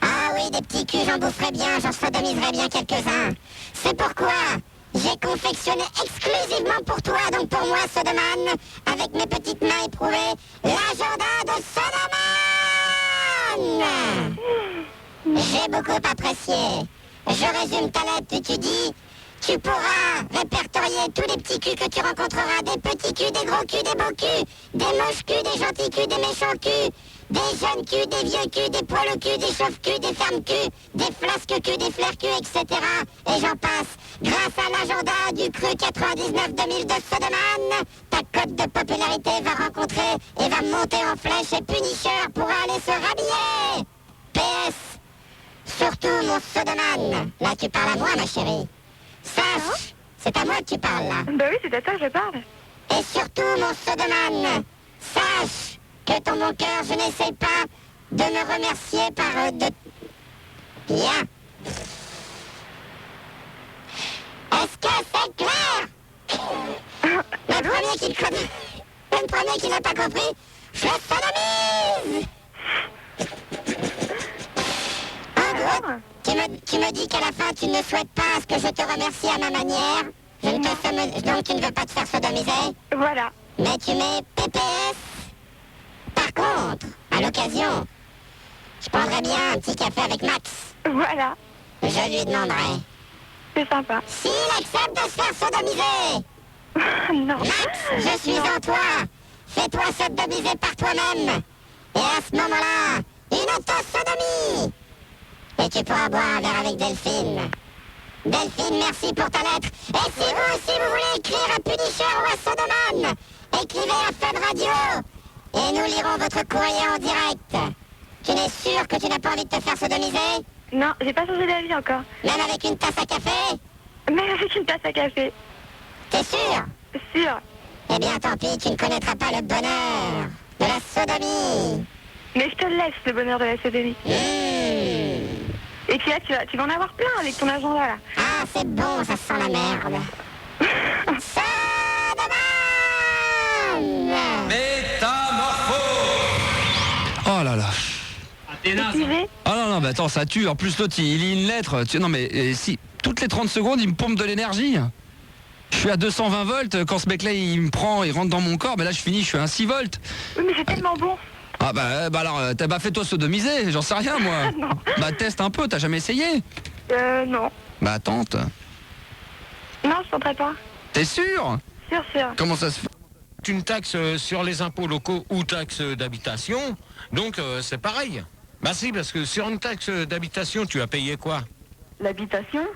S8: Ah oui, des petits culs, j'en boufferais bien, j'en sodomiserais bien quelques-uns. C'est pourquoi j'ai confectionné exclusivement pour toi, donc pour moi, Sodoman, avec mes petites mains éprouvées, l'agenda de Sodoman. J'ai beaucoup apprécié. Je résume ta lettre, tu dis, tu pourras répertorier tous les petits culs que tu rencontreras, des petits culs, des gros culs, des beaux culs, des moches culs, des gentils culs, des méchants culs, des jeunes culs, des vieux culs, des poils culs, des chauves culs, des fermes culs, des flasques culs, des flaires culs, etc. Et j'en passe. Grâce à l'agenda du cru 99-2000 de Sodoman, ta cote de popularité va rencontrer et va monter en flèche et Punisher pourra aller se rhabiller. PS, surtout mon Sodoman, là tu parles à moi ma chérie. Sache, c'est à moi que tu parles là.
S9: Bah oui, c'est à toi que je parle.
S8: Et surtout mon Sodoman, sache que dans mon cœur je n'essaie pas de me remercier par de... Bien. Est-ce que c'est clair? Le premier qui n'a pas compris, je sodomise. En gros, tu me dis qu'à la fin tu ne souhaites pas ce que je te remercie à ma manière. Donc tu ne veux pas te faire sodomiser.
S9: Voilà.
S8: Mais tu mets PPS. Par contre, à l'occasion, je prendrais bien un petit café avec Max.
S9: Voilà.
S8: Je lui demanderai.
S9: C'est sympa.
S8: S'il accepte de se faire sodomiser.
S9: Non.
S8: Max, je suis en toi. Fais-toi sodomiser par toi-même. Et à ce moment-là, une autosodomie. Et tu pourras boire un verre avec Delphine. Delphine, merci pour ta lettre. Et si vous aussi vous voulez écrire à Punisher ou à Sodoman, écrivez à Fun Radio. Et nous lirons votre courrier en direct. Tu n'es sûr que tu n'as pas envie de te faire sodomiser?
S9: Non, j'ai pas changé d'avis encore.
S8: Même avec une tasse à café?
S9: Même avec une tasse à café.
S8: T'es sûr?
S9: Sûr.
S8: Eh bien tant pis, tu ne connaîtras pas le bonheur de la sodomie.
S9: Mais je te laisse le bonheur de la sodomie. Et puis là, tu vas en avoir plein avec ton agenda là.
S8: Ah, c'est bon, ça sent la merde.
S5: Oh là là.
S4: T'es naze.
S5: Oh non, non, mais attends, ça tue. En plus, l'autre, il lit une lettre. Non, mais si, toutes les 30 secondes, il me pompe de l'énergie. Je suis à 220 volts. Quand ce mec-là, il me prend, il rentre dans mon corps, mais là, je finis, je suis à 6 volts.
S9: Oui, mais c'est tellement bon.
S5: Ah bah alors, t'as pas fait toi sodomiser, j'en sais rien, moi.
S9: Non.
S5: Bah, teste un peu, t'as jamais essayé?
S9: Non.
S5: Bah, tente.
S9: Non, je tenterai pas.
S5: T'es sûr?
S9: Sûr.
S5: Comment ça se fait?
S10: Une taxe sur les impôts locaux ou taxe d'habitation, donc c'est pareil. Bah si, parce que sur une taxe d'habitation, tu as payé quoi?
S9: L'habitation?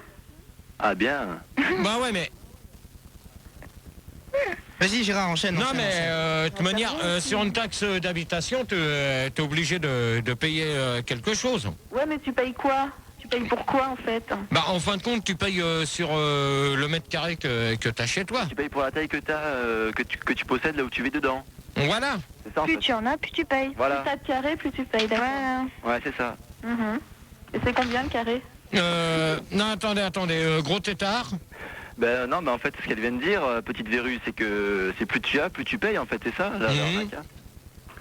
S3: Ah bien.
S10: Bah ouais, mais...
S7: Vas-y, Gérard, enchaîne.
S10: Non, mais de toute manière, sur une taxe d'habitation, t'es obligé de payer quelque chose.
S9: Ouais, mais tu payes quoi? Tu payes pour quoi en fait?
S10: Bah en fin de compte, tu payes sur le mètre carré que t'as chez toi.
S3: Tu payes pour la taille que que tu possèdes là où tu vis dedans.
S10: Voilà.
S3: C'est ça en
S9: Plus
S3: fait.
S9: tu en as, plus tu payes.
S3: Voilà.
S9: Plus t'as de carré, plus tu payes, d'accord.
S3: Ouais, c'est ça.
S9: Et c'est combien le carré?
S10: Non, attendez, gros tétard.
S3: Ben non, mais en fait, ce qu'elle vient de dire, petite verrue, c'est que c'est plus tu as, plus tu payes en fait, c'est ça la arnaque, hein.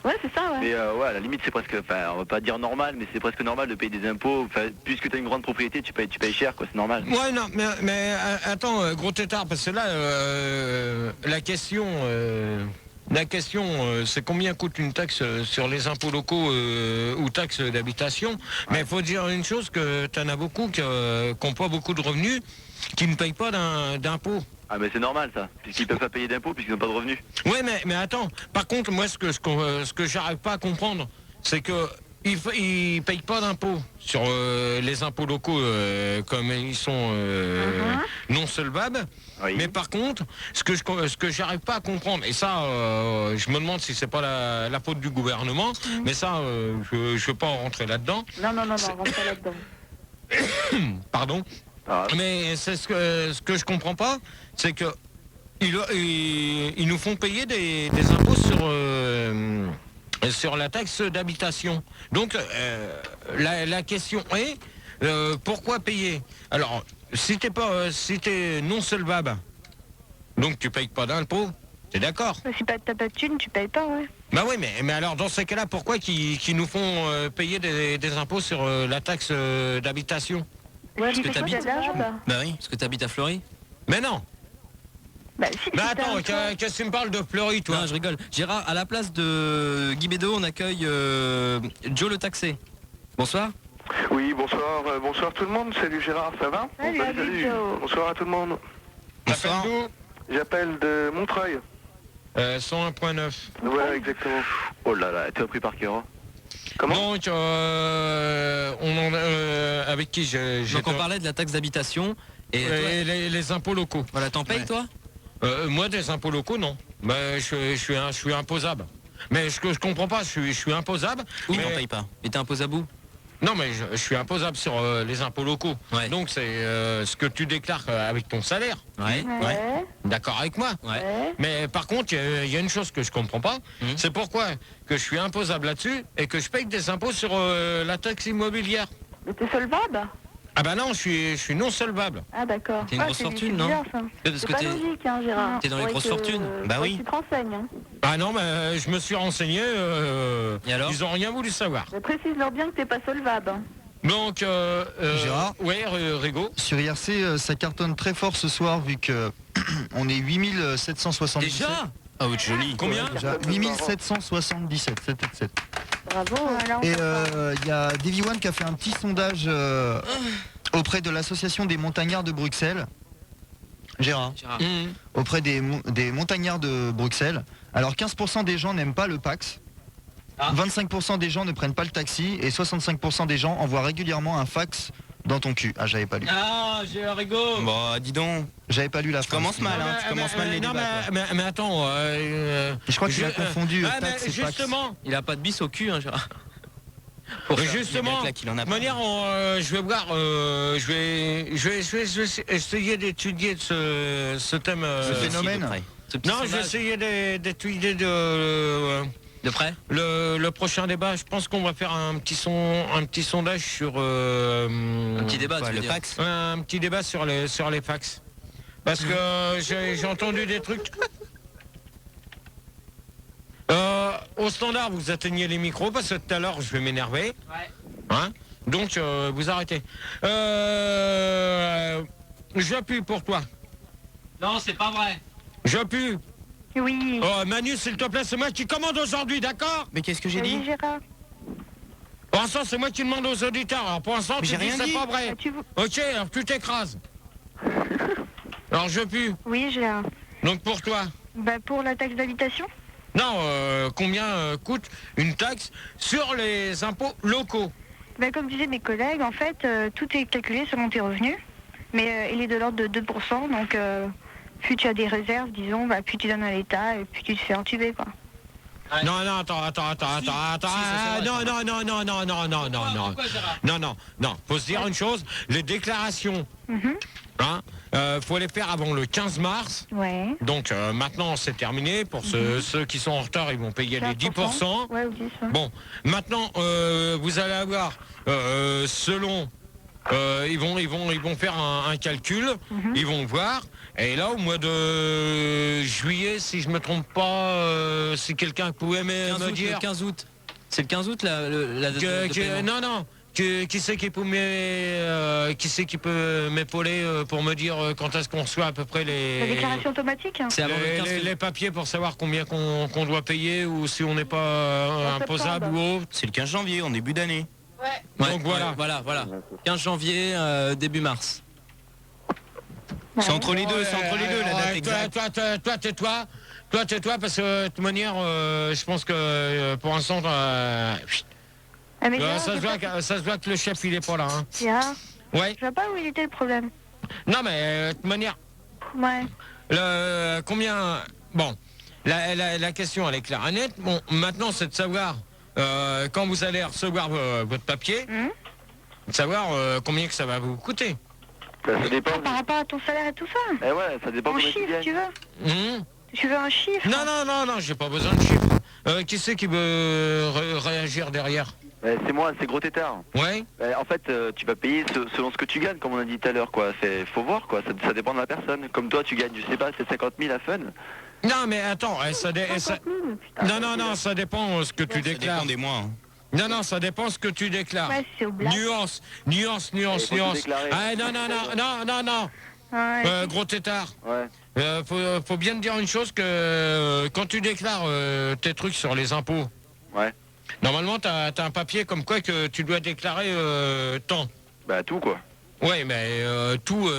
S9: Ouais, c'est ça, ouais.
S3: Mais ouais, à la limite, c'est presque, enfin, on va pas dire normal, mais c'est presque normal de payer des impôts. Enfin, puisque tu as une grande propriété, tu payes cher, quoi, c'est normal.
S10: Ouais, non, mais attends, gros tétard, parce que là, la question, c'est combien coûte une taxe sur les impôts locaux ou taxe d'habitation. Mais il faut dire une chose, que tu en as beaucoup qui n'ont pas beaucoup de revenus, qui ne payent pas d'impôts.
S3: Ah, mais c'est normal ça, puisqu'ils peuvent pas payer d'impôts, puisqu'ils n'ont pas de revenus.
S10: Ouais, mais attends, par contre, moi, ce que j'arrive pas à comprendre, c'est que ils payent pas d'impôts sur les impôts locaux comme ils sont non solvables.
S3: Oui.
S10: Mais par contre, ce que j'arrive pas à comprendre, et ça, je me demande si c'est pas la faute du gouvernement, mais ça, je veux pas en rentrer là-dedans.
S9: Non, rentre pas là-dedans.
S10: Pardon.
S3: Ah.
S10: Mais c'est ce que je comprends pas, c'est que ils nous font payer des impôts sur la taxe d'habitation. Donc la question est pourquoi payer? Alors si t'es non solvable, donc tu payes pas d'impôts, t'es d'accord?
S9: Si t'as pas de thunes, tu payes pas, ouais.
S10: Bah oui, mais alors dans ces cas-là, pourquoi qu'ils nous font payer des impôts sur la taxe d'habitation?
S9: Ouais,
S1: Parce que t'habites.
S9: Bah
S1: Bah oui, parce que t'habites à Fleury.
S10: Mais non.
S9: si
S10: Mais attends, qu'est-ce que tu me parles de Fleury, toi?
S1: Non, je rigole. Gérard, à la place de Guy Bédo, on accueille Joe le taxé. Bonsoir.
S11: Oui, bonsoir, bonsoir tout le monde. Salut Gérard, ça va?
S9: Salut.
S11: Bonsoir à tout le monde.
S10: Bonsoir.
S11: J'appelle de Montreuil.
S10: 101.9.
S11: Voilà, exactement.
S3: Oh là là, t'es pris par cœur. Hein.
S11: Comment?
S10: Donc, avec qui j'ai...
S1: Donc on parlait de la taxe d'habitation et toi,
S10: les impôts locaux.
S1: voilà, t'en payes toi?
S10: Moi, des impôts locaux, non. Mais je suis imposable. Mais ce que je comprends pas, je suis imposable.
S1: Ou
S10: mais...
S1: t'en payes pas? Et t'es imposable où?
S10: Non, mais je suis imposable sur les impôts locaux.
S1: Ouais.
S10: Donc c'est ce que tu déclares avec ton salaire.
S1: Ouais.
S10: D'accord avec moi?
S1: Ouais.
S10: Mais par contre, il y a une chose que je comprends pas, c'est pourquoi que je suis imposable là-dessus et que je paye des impôts sur la taxe immobilière.
S9: Mais t'es solvable?
S10: Ah bah non, je suis non solvable.
S9: Ah d'accord.
S1: T'es une grosse fortune, non? Parce
S9: C'est
S1: que
S9: pas
S1: t'es...
S9: logique, hein, Gérard.
S1: T'es dans les grosses fortunes.
S10: Bah oui.
S9: Tu te renseignes, hein.
S10: Ah non, mais je me suis renseigné,
S1: Et alors?
S10: ils ont rien voulu savoir.
S9: Mais précise-leur bien que t'es pas solvable. Hein.
S10: Donc,
S7: Gérard?
S10: ouais, Rigo.
S12: Sur IRC, ça cartonne très fort ce soir vu que on est 8777.
S1: Déjà? Ah oui, joli.
S10: Combien?
S12: Déjà 8777, 777.
S9: Bravo.
S12: Et il y a Davy One qui a fait un petit sondage auprès de l'association des montagnards de Bruxelles. Gérard. Auprès des montagnards de Bruxelles. Alors 15% des gens n'aiment pas le Pax. 25% des gens ne prennent pas le taxi et 65% des gens envoient régulièrement un fax dans ton cul. Ah, j'avais pas lu.
S4: Ah, j'ai un rigo.
S7: Bon, dis donc.
S12: J'avais pas lu la
S7: Tu
S12: phrase.
S7: commences mal, hein. Tu commences mal les
S10: non,
S7: débats. quoi.
S10: mais attends.
S12: Je crois qu'il a confondu taxe
S10: mais
S12: et fax.
S10: justement,
S5: Il a pas de bis au cul, hein, Gérard.
S10: justement,
S7: Les mecs là qu'il en a
S10: de manière, je vais voir, je vais essayer d'étudier ce thème.
S12: Ce phénomène.
S10: Non, je vais essayer d'étudier de
S5: près
S10: le prochain débat. Je pense qu'on va faire un petit sondage sur
S5: Un petit débat,
S7: Quoi,
S5: tu veux
S7: le
S5: dire.
S7: fax.
S10: un petit débat sur les fax. Parce que j'ai entendu des trucs. Au standard, vous atteignez les micros parce que tout à l'heure, je vais m'énerver.
S4: Ouais.
S10: Hein, donc, vous arrêtez. J'appuie pour toi.
S4: Non, c'est pas vrai.
S10: J'appuie.
S9: Oui.
S10: Oh, Manu, s'il te plaît, c'est moi qui commande aujourd'hui, d'accord?
S7: Mais qu'est-ce que j'ai dit?
S9: Oui, Gérard.
S10: Pour l'instant, c'est moi qui demande aux auditeurs. Alors, pour l'instant,
S7: Mais
S10: tu
S7: j'ai
S10: dis
S7: rien
S10: c'est
S7: dit.
S10: pas vrai.
S9: Ah, tu veux-
S10: Ok, alors tu t'écrases. Alors, je pue.
S9: Oui, Gérard.
S10: Donc, pour toi.
S9: Bah, pour la taxe d'habitation.
S10: Non, combien coûte une taxe sur les impôts locaux?
S9: Bah, comme disaient mes collègues, en fait, tout est calculé selon tes revenus. Mais il est de l'ordre de 2%. Donc, plus tu as des réserves, disons, bah, plus tu donnes à l'État et plus tu te fais entuber, quoi.
S10: Non, non, attends. Non, faut se dire une chose, les déclarations, hein, faut les faire avant le 15 mars.
S9: Ouais.
S10: Donc maintenant c'est terminé. Pour ceux qui sont en retard, ils vont payer les 10%.
S9: Ouais, ou 10, ouais.
S10: Bon, maintenant vous allez avoir selon ils vont faire un calcul, ils vont voir. Et là, au mois de juillet, si je me trompe pas, si quelqu'un pouvait me dire...
S5: Le 15 août. C'est le 15 août la date de paiement.
S10: Non. Qui c'est qui peut m'épauler pour me dire quand est-ce qu'on reçoit à peu près
S9: La
S10: les...
S9: déclaration automatique, hein.
S5: C'est avant le 15
S10: les papiers pour savoir combien qu'on doit payer ou si on n'est pas imposable ou autre.
S7: C'est le 15 janvier, en début d'année.
S5: Ouais,
S10: Donc voilà.
S5: voilà. 15 janvier, début mars.
S7: C'est entre les deux, la date exacte.
S10: Toi, tais-toi, parce que de toute manière, je pense que pour l'instant,
S9: Ah, mais Gérard,
S10: ça se voit que le chef, il est pas là. Hein.
S9: Gérard,
S10: Ouais.
S9: je vois pas où il était le problème.
S10: Non, mais de toute manière,
S9: Ouais.
S10: combien... Bon, la question, elle est claire et nette. Bon, maintenant, c'est de savoir, quand vous allez recevoir votre papier, de savoir combien que ça va vous coûter.
S11: Ça dépend.
S9: Par rapport à ton salaire et tout ça.
S11: Eh ouais, ça dépend
S9: En
S11: combien tu
S9: chiffres,
S11: gagnes.
S9: tu veux. Tu veux un chiffre?
S10: Non, j'ai pas besoin de chiffres. Qui c'est qui veut réagir derrière?
S11: C'est moi, c'est Gros Tétard.
S10: Ouais.
S11: En fait, tu vas payer selon ce que tu gagnes, comme on a dit tout à l'heure, quoi. Faut voir, quoi. Ça dépend de la personne. Comme toi, tu gagnes, je sais pas, c'est 50 000 à fun.
S10: Non, mais attends, non, ça dépend ce que tu déclares.
S7: Ça dépend des mois. Hein.
S10: Non, ça dépend ce que tu déclares.
S9: Ouais, c'est au blague.
S10: Nuance.
S11: faut tout déclarer.
S10: Ah, non.
S9: Ouais.
S10: Gros Tétard.
S11: Ouais.
S10: Faut bien te dire une chose que quand tu déclares tes trucs sur les impôts,
S11: Ouais.
S10: normalement t'as un papier comme quoi que tu dois déclarer tant.
S11: Bah tout, quoi.
S10: Ouais, mais tout,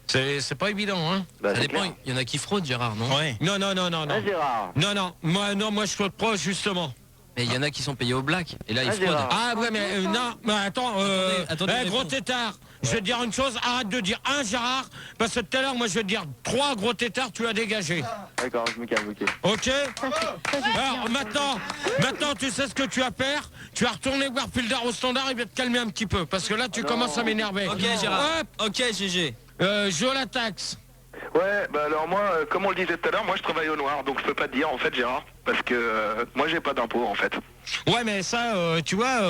S10: c'est pas évident, hein.
S11: Bah,
S5: Ça
S11: c'est
S5: dépend,
S11: clair.
S5: il y en a qui fraudent, Gérard, non?
S7: Ouais.
S10: Non.
S11: Ah, Gérard.
S10: Moi je fraude pas, justement.
S5: Mais il y en a qui sont payés au black, et là ils
S11: Ah,
S5: fraudent.
S11: Gérard.
S10: Ah ouais, mais non, mais attends,
S5: Attendez,
S10: Gros
S5: réponds.
S10: Tétard, je vais te dire une chose, arrête de dire un Gérard, parce que tout à l'heure, moi je vais te dire 3 Gros Tétards, tu as dégagé.
S11: D'accord, je me calme, ok.
S10: Ok? Alors maintenant, tu sais ce que tu vas faire, tu vas retourner voir Pildar au standard, il va te calmer un petit peu, parce que là tu commences à m'énerver.
S5: Ok, Gérard.
S10: Hop,
S5: Ok, GG.
S10: je la taxe.
S11: Ouais, bah alors moi, comme on le disait tout à l'heure, moi je travaille au noir, donc je peux pas te dire en fait, Gérard, parce que moi j'ai pas d'impôt en fait.
S10: Ouais, mais ça, tu vois,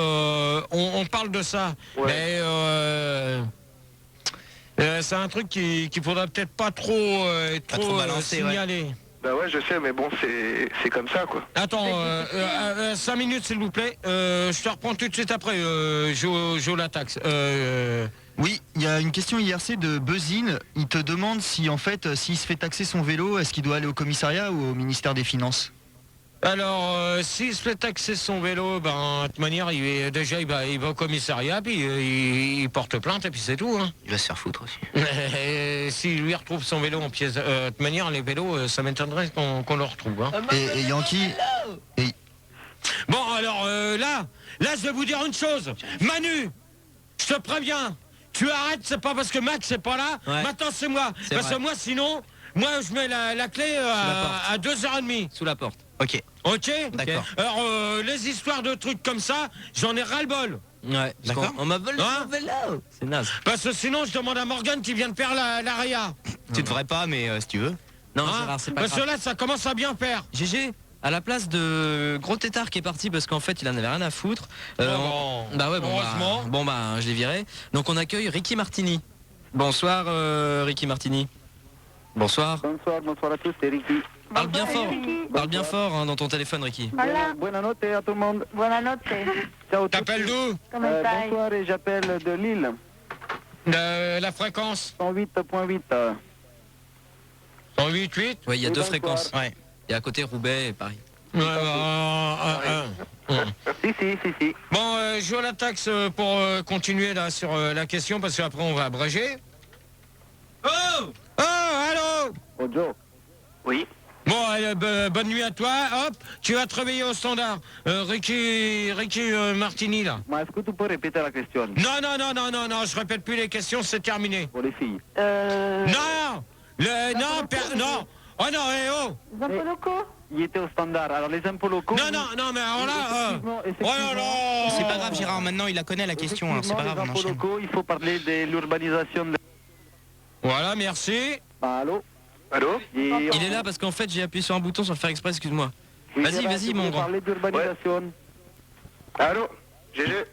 S10: on parle de ça,
S11: Ouais.
S10: mais c'est un truc qu'il faudra peut-être pas trop,
S7: trop balancer,
S10: signaler.
S11: Bah ouais, je sais, mais bon, c'est comme ça, quoi.
S10: Attends, 5 minutes s'il vous plaît, je te reprends tout de suite après, Jo la taxe.
S12: Oui, il y a une question IRC de Buzzine. Il te demande si en fait, s'il se fait taxer son vélo, est-ce qu'il doit aller au commissariat ou au ministère des Finances?
S10: Alors, s'il se fait taxer son vélo, ben, de toute manière, il va au commissariat, puis il porte plainte, et puis c'est tout. Hein.
S7: Il va se faire foutre aussi.
S10: Et s'il lui retrouve son vélo en pièces, de toute manière, les vélos, ça m'étonnerait qu'on le retrouve. Hein.
S12: Et Yankee,
S10: Bon, alors là, je vais vous dire une chose. Manu, je te préviens, tu arrêtes, c'est pas parce que Max c'est pas là.
S4: Ouais.
S10: Maintenant c'est moi. Parce que moi sinon, moi je mets la clé à 2h30.
S4: Sous la porte.
S7: Ok.
S10: Ok.
S7: D'accord.
S10: Alors les histoires de trucs comme ça, j'en ai ras-le-bol.
S4: Ouais,
S7: D'accord.
S4: on m'a volé
S10: Hein
S4: mon vélo. C'est naze.
S10: Parce que sinon je demande à Morgane qui vient de faire la réa.
S7: Tu devrais pas, mais si tu veux.
S4: Non,
S10: Hein
S4: Gérard, c'est pas
S10: parce que
S4: grave.
S10: là ça commence à bien faire.
S4: GG, à la place de Gros Tétard qui est parti parce qu'en fait il en avait rien à foutre. Bah ouais,
S10: heureusement.
S4: Bon bah je l'ai viré. Donc on accueille Ricky Martini. Bonsoir Ricky Martini. Bonsoir.
S3: Bonsoir à tous, c'est Ricky.
S4: Parle bien
S9: Bonsoir,
S4: fort.
S9: Ricky.
S4: Parle bien fort hein, dans ton téléphone Ricky.
S9: Hola,
S3: Buona notte à tout le monde.
S9: buonanotte.
S3: Ciao.
S10: T'appelles d'où?
S9: Comment stai?
S3: Bonsoir et j'appelle de Lille.
S10: La fréquence
S3: 108.8.
S10: 108.8.
S4: Ouais, il y a
S3: Oui,
S4: deux
S3: bonsoir.
S4: fréquences.
S7: Ouais.
S4: Il y a à côté Roubaix et Paris.
S10: Ouais,
S3: Si.
S10: Bon, je joue à la taxe pour continuer là sur la question parce qu'après on va abréger. Oh, allô.
S3: Bonjour. Oui.
S10: Bon, bonne nuit à toi. Hop, tu vas te réveiller au standard. Ricky Martini là.
S3: Mais est-ce que tu peux répéter la question?
S10: Non, je répète plus les questions, c'est terminé.
S3: Pour les filles.
S10: Non, non. Oh non, oh.
S9: Les impôts locaux?
S3: Il était au standard. Alors les impôts locaux.
S10: Non, mais alors là.
S3: Effectivement.
S10: Oh là là.
S7: C'est pas grave, Gérard, maintenant il la connaît la question, hein, c'est pas grave,
S3: Les
S7: on
S3: impôts
S7: enchaîne.
S3: locaux, il faut parler de l'urbanisation.
S10: Voilà, merci.
S3: Allô?
S4: Il est là parce qu'en fait j'ai appuyé sur un bouton sans le faire exprès, excuse-moi. Vas-y, mon grand.
S3: parler d'urbanisation. Allô? GG?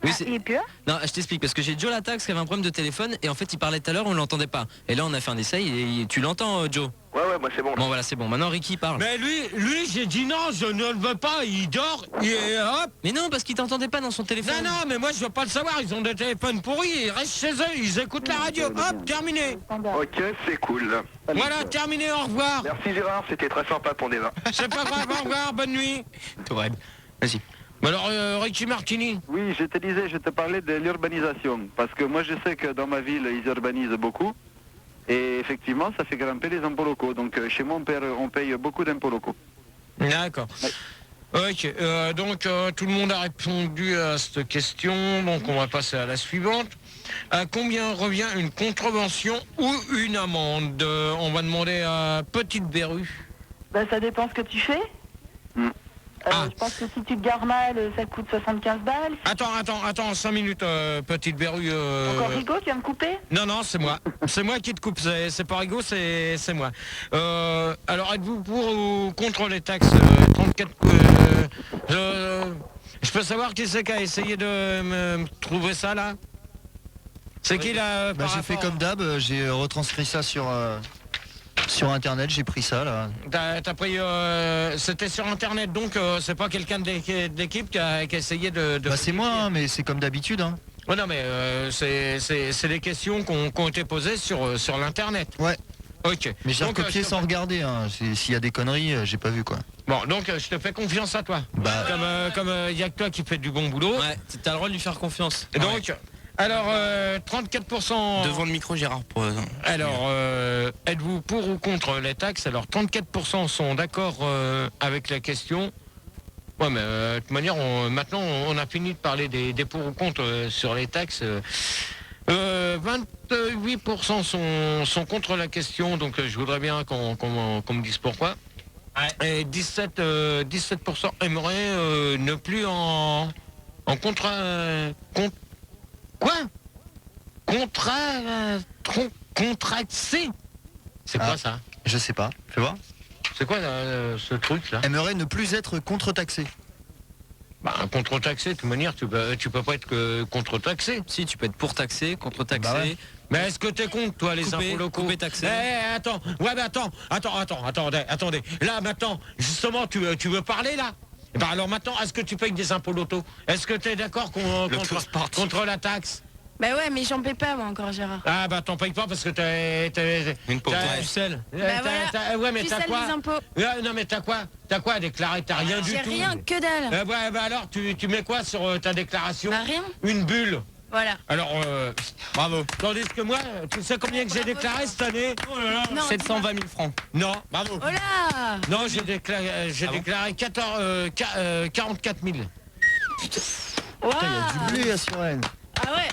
S4: Oui,
S9: Il est plus là?
S4: Non, je t'explique, parce que j'ai Joe Latax qui avait un problème de téléphone et en fait il parlait tout à l'heure, on l'entendait pas. Et là on a fait un essai et tu l'entends Joe?
S3: Ouais, moi c'est bon.
S4: Bon voilà, c'est bon. Maintenant Ricky parle.
S10: Mais lui, j'ai dit non, je ne le veux pas, il dort, et hop.
S4: Mais non, parce qu'il t'entendait pas dans son téléphone.
S10: Non, mais moi je veux pas le savoir, ils ont des téléphones pourris, ils restent chez eux, ils écoutent la radio, hop, terminé.
S3: Ok, c'est cool.
S10: Voilà, terminé, au revoir.
S3: Merci Gérard, c'était très sympa ton débat.
S10: C'est pas grave, au revoir, bonne nuit.
S7: Tout raide. Vas-y.
S10: Alors, Ricky Martini.
S3: Oui, je te parlais de l'urbanisation. Parce que moi, je sais que dans ma ville, ils urbanisent beaucoup. Et effectivement, ça fait grimper les impôts locaux. Donc, chez moi, on paye beaucoup d'impôts locaux.
S10: D'accord. Ok, donc tout le monde a répondu à cette question. Donc, on va passer à la suivante. À combien revient une contravention ou une amende? On va demander à Petite Berru.
S9: Ben, ça dépend ce que tu fais. Je pense que si tu te gares mal, ça coûte 75 balles.
S10: Attends, 5 minutes, Petite Berru.
S9: Encore Rigaud, tu vas me couper?
S10: Non, c'est moi. C'est moi qui te coupe. C'est pas Rigaud, c'est moi. Alors, êtes-vous pour ou contre les taxes 34. Je peux savoir qui c'est qui a essayé de me trouver ça là? C'est qui là?
S12: J'ai fait comme d'hab, j'ai retranscrit ça sur internet, j'ai pris ça là.
S10: T'as pris. C'était sur internet, donc c'est pas quelqu'un de l'équipe qui a essayé de.
S12: C'est moi, hein, mais c'est comme d'habitude. Hein.
S10: Oh non, mais c'est des questions qui ont été posées sur l'internet.
S12: Ouais.
S10: Ok.
S12: Mais j'ai
S10: Donc,
S12: recopié sans regarder. Hein. S'il y a des conneries, j'ai pas vu quoi.
S10: Bon, donc je te fais confiance à toi. Comme il y a que toi qui fais du bon boulot.
S4: Ouais, t'as le droit de lui faire confiance.
S10: Et donc. Alors, 34%...
S7: Devant le micro, Gérard.
S10: Alors, êtes-vous pour ou contre les taxes? Alors, 34% sont d'accord avec la question. Ouais, mais de toute manière, maintenant, on a fini de parler des pour ou contre sur les taxes. 28% sont contre la question, donc je voudrais bien qu'on me dise pourquoi. Ouais. Et 17% aimeraient ne plus en contracté. C'est quoi ça?
S12: Je sais pas. Fais voir.
S10: C'est quoi ce truc là?
S12: Aimerait ne plus être contre-taxé.
S10: Bah, contre-taxé, de toute manière, tu peux pas être que contre-taxé.
S4: Si, tu peux être pour taxer, contre-taxé.
S12: Bah ouais.
S10: Mais est-ce que t'es contre, toi, les impôts locaux?
S4: Couper, taxer.
S10: Attends. Ouais, mais attendez. Là, maintenant, justement, tu veux parler, là? Bah alors maintenant, est-ce que tu payes des impôts locaux? Est-ce que t'es d'accord contre la taxe?
S13: Bah ouais, mais j'en paie pas moi encore, Gérard.
S10: Ah bah t'en payes pas parce que t'as
S7: une pauvre
S4: pucelle.
S10: Ouais, mais t'as quoi?
S13: Les impôts.
S10: Non mais t'as quoi à déclarer? T'as rien du tout.
S13: J'ai rien, que dalle.
S10: Ouais, bah alors tu mets quoi sur ta déclaration?
S13: Bah rien.
S10: Une bulle.
S13: Voilà.
S10: Alors Bravo. Tandis que moi, tu sais combien que j'ai déclaré cette année?
S5: 720 000 francs.
S10: Non, bravo.
S13: Oh là!
S10: Non, j'ai déclaré 44 000.
S13: Wow.
S12: Putain, il y a du blé à Suresnes.
S13: Ah ouais.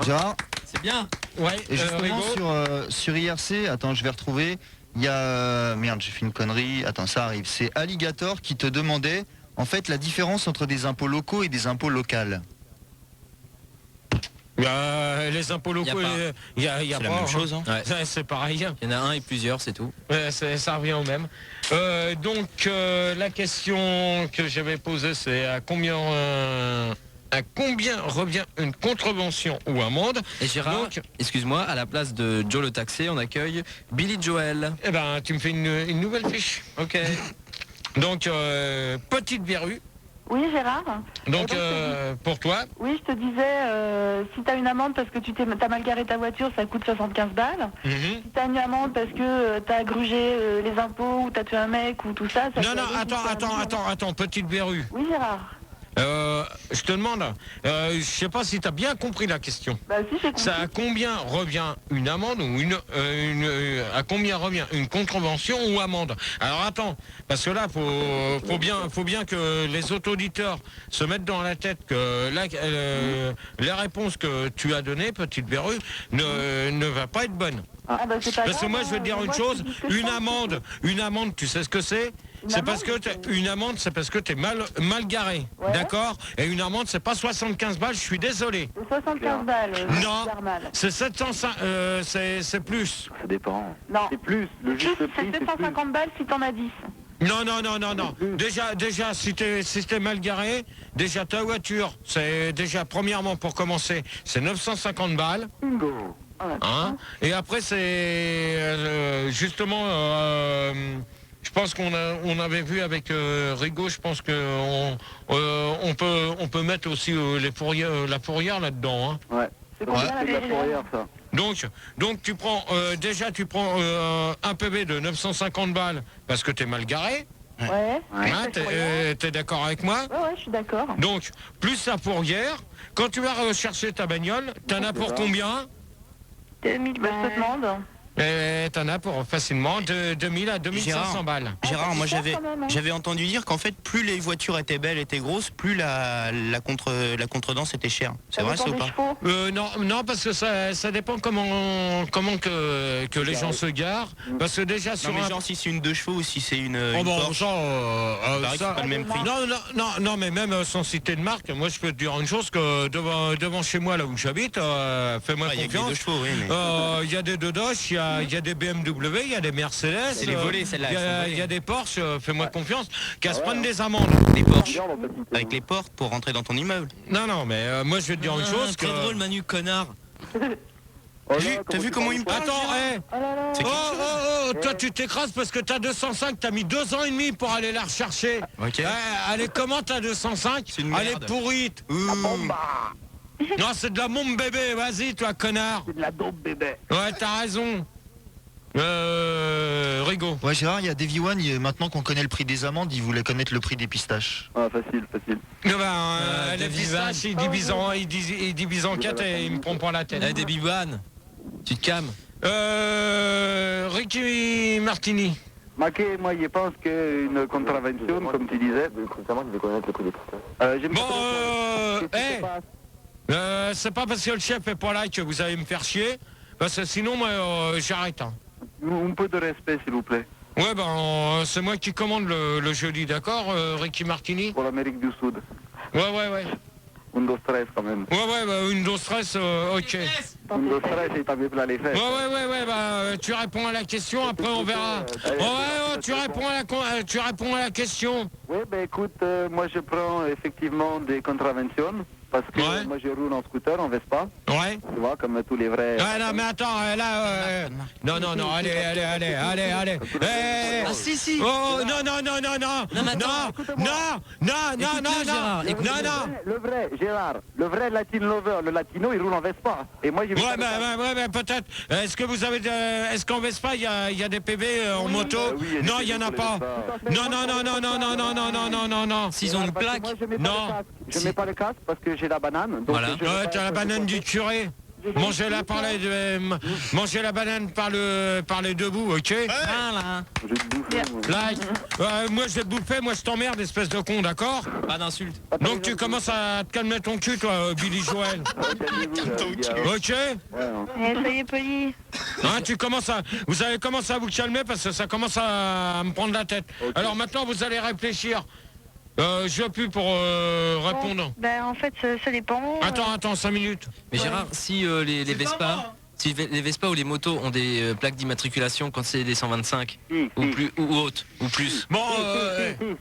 S12: Gérard.
S4: C'est bien.
S10: Ouais,
S12: Et justement
S10: Rigaud.
S12: sur IRC, attends, je vais retrouver. Il y a merde, j'ai fait une connerie. Attends, ça arrive. C'est Alligator qui te demandait en fait la différence entre des impôts locaux et des impôts locaux.
S10: Les impôts locaux, il y a
S4: C'est
S10: pas
S4: la même chose. Hein.
S10: Ouais. C'est pareil.
S4: Il y en a un et plusieurs, c'est tout.
S10: Ouais, ça revient au même. Donc la question que j'avais posée, c'est à combien revient une contravention ou amende?
S4: Et Gérard, excuse-moi, à la place de Joe le taxé, on accueille Billy Joel.
S10: Eh ben, tu me fais une nouvelle fiche.
S4: Ok.
S10: Donc, petite verrue.
S9: Oui, Gérard.
S10: Donc, pour toi.
S9: Oui, je te disais, si tu as une amende parce que t'as mal garé ta voiture, ça coûte 75 balles. Si tu as une amende parce que tu as grugé les impôts ou tu as tué un mec ou tout ça...
S10: Non, attends, petite verrue.
S9: Oui, Gérard.
S10: Je te demande, je sais pas si tu as bien compris la question.
S9: Bah si, j'ai compris.
S10: Ça, à combien revient une amende ou à combien revient une contravention ou amende? Alors attends, parce que là, faut bien que les auditeurs se mettent dans la tête que là, les réponses que tu as données, petite verrue, ne va pas être bonne.
S9: Ah bah c'est pas
S10: Parce que
S9: grave,
S10: moi, je vais te dire une chose, une amende, tu sais ce que c'est? C'est parce que une amende, c'est parce que t'es mal garé, d'accord? Et une amende, c'est pas 75 balles, je suis désolé.
S9: 75 balles.
S10: Non, c'est 705, c'est plus.
S11: Ça dépend.
S9: Non.
S11: C'est plus. Le juste prix,
S9: c'est 750 balles si t'en as 10.
S10: Non. Déjà, si t'es mal garé, déjà ta voiture, c'est déjà premièrement pour commencer, c'est 950 balles. Hein? Et après, c'est justement. Je pense qu'on avait vu avec Rigaud, je pense qu'on on peut mettre aussi la fourrière là-dedans. Hein.
S11: Ouais. C'est de la fourrière, ça.
S10: Donc tu prends un PV de 950 balles parce que t'es mal garé.
S9: Ouais.
S10: Hein, t'es d'accord avec moi?
S9: Ouais, je suis d'accord.
S10: Donc, plus la fourrière, quand tu vas rechercher ta bagnole, t'en as pour combien?
S9: 2000 balles. Je te demande.
S10: T'en as pour facinement de 2000 à 2500 balles.
S7: Gérard, moi j'avais entendu dire qu'en fait plus les voitures étaient belles, étaient grosses, plus la contredanse était chère. C'est vrai ça ou pas?
S10: Non, parce que ça dépend comment que les gens se garent. Parce que déjà sur
S7: mais genre si c'est une 2 chevaux ou si c'est une Porsche,
S10: c'est
S7: pas le même prix.
S10: Non, mais même sans citer de marque, moi je peux te dire une chose que devant chez moi là où j'habite, fais-moi confiance. Il y a des Dodoche, il y a des BMW, il y a des Mercedes.
S7: C'est les volets, celle-là.
S10: Il y a des Porsche, fais-moi confiance, qu'à se prendre des amendes.
S7: Des Porsche avec les portes pour rentrer dans ton immeuble.
S10: Non, mais moi je vais te dire une chose.
S4: Très drôle, Manu, connard.
S7: T'as vu comment il me parle?
S10: Attends, toi tu t'écrases parce que t'as 205, t'as mis 2 ans et demi pour aller la rechercher.
S7: Ok.
S10: Elle est comment ta 205?
S7: C'est une
S10: Elle
S7: merde.
S10: est pourrite. Non, c'est de la bombe bébé, vas-y toi connard.
S11: C'est de la dope, bébé.
S10: Ouais, t'as raison. Rigaud.
S12: Ouais, Gérard, il y a Davy One, maintenant qu'on connaît le prix des amendes, il voulait connaître le prix des pistaches.
S11: Ah, facile.
S10: Les pistaches, il divise en 4 et il me prend pas la tête.
S4: Eh, des bibanes. Tu te calmes.
S10: Ricky Martini.
S11: Maquet, moi, je pense qu'une contravention, comme tu disais.
S10: C'est pas parce que le chef est pas là que vous allez me faire chier. Parce que sinon, moi, j'arrête. Hein.
S11: Un peu de respect, s'il vous plaît.
S10: Ouais, c'est moi qui commande le jeudi, d'accord, Ricky Martini?
S11: Pour l'Amérique du Sud.
S10: Ouais.
S11: Un dos stress, quand même.
S10: Ouais, une dose stress, ok.
S11: Un dos stress, et t'as mis plein les fesses.
S10: Ouais, tu réponds à la question, après on verra. Tu réponds à la question.
S11: Oui, écoute, moi je prends effectivement des contraventions. Parce que moi je roule en scooter, en Vespa.
S10: Ouais.
S11: Tu vois, comme tous les vrais.
S10: Ouais, non, mais attends, là. Non, allez.
S4: Ah, si.
S10: Oh, non.
S11: Le vrai, Gérard, le vrai Latin lover, le latino, il roule en Vespa. Et moi,
S10: Ouais, peut-être. Est-ce qu'en Vespa, il y a des PV en moto? Non, il y en a pas. Non.
S4: S'ils ont une plaque.
S11: Je mets pas le casque parce que j'ai la banane. Donc
S10: voilà. T'as la banane du curé. Mangez-la mangez la banane par les deux bouts, ok?
S4: Voilà.
S10: Là, moi je vais te bouffer, moi je t'emmerde, espèce de con, d'accord?
S4: Pas d'insulte.
S10: Donc tu commences à te calmer ton cul, toi, Billy Joel. Ok?
S9: Soyez poli.
S10: Hein, vous allez commencer à vous calmer parce que ça commence à me prendre la tête. Alors maintenant vous allez réfléchir. Je veux plus pour répondre.
S9: Ben en fait ça dépend.
S10: Attends, 5 minutes.
S4: Mais Gérard, si les Vespa, si les Vespa ou les motos ont des plaques d'immatriculation quand c'est des 125 ou plus ou hautes ou plus.
S10: Bon,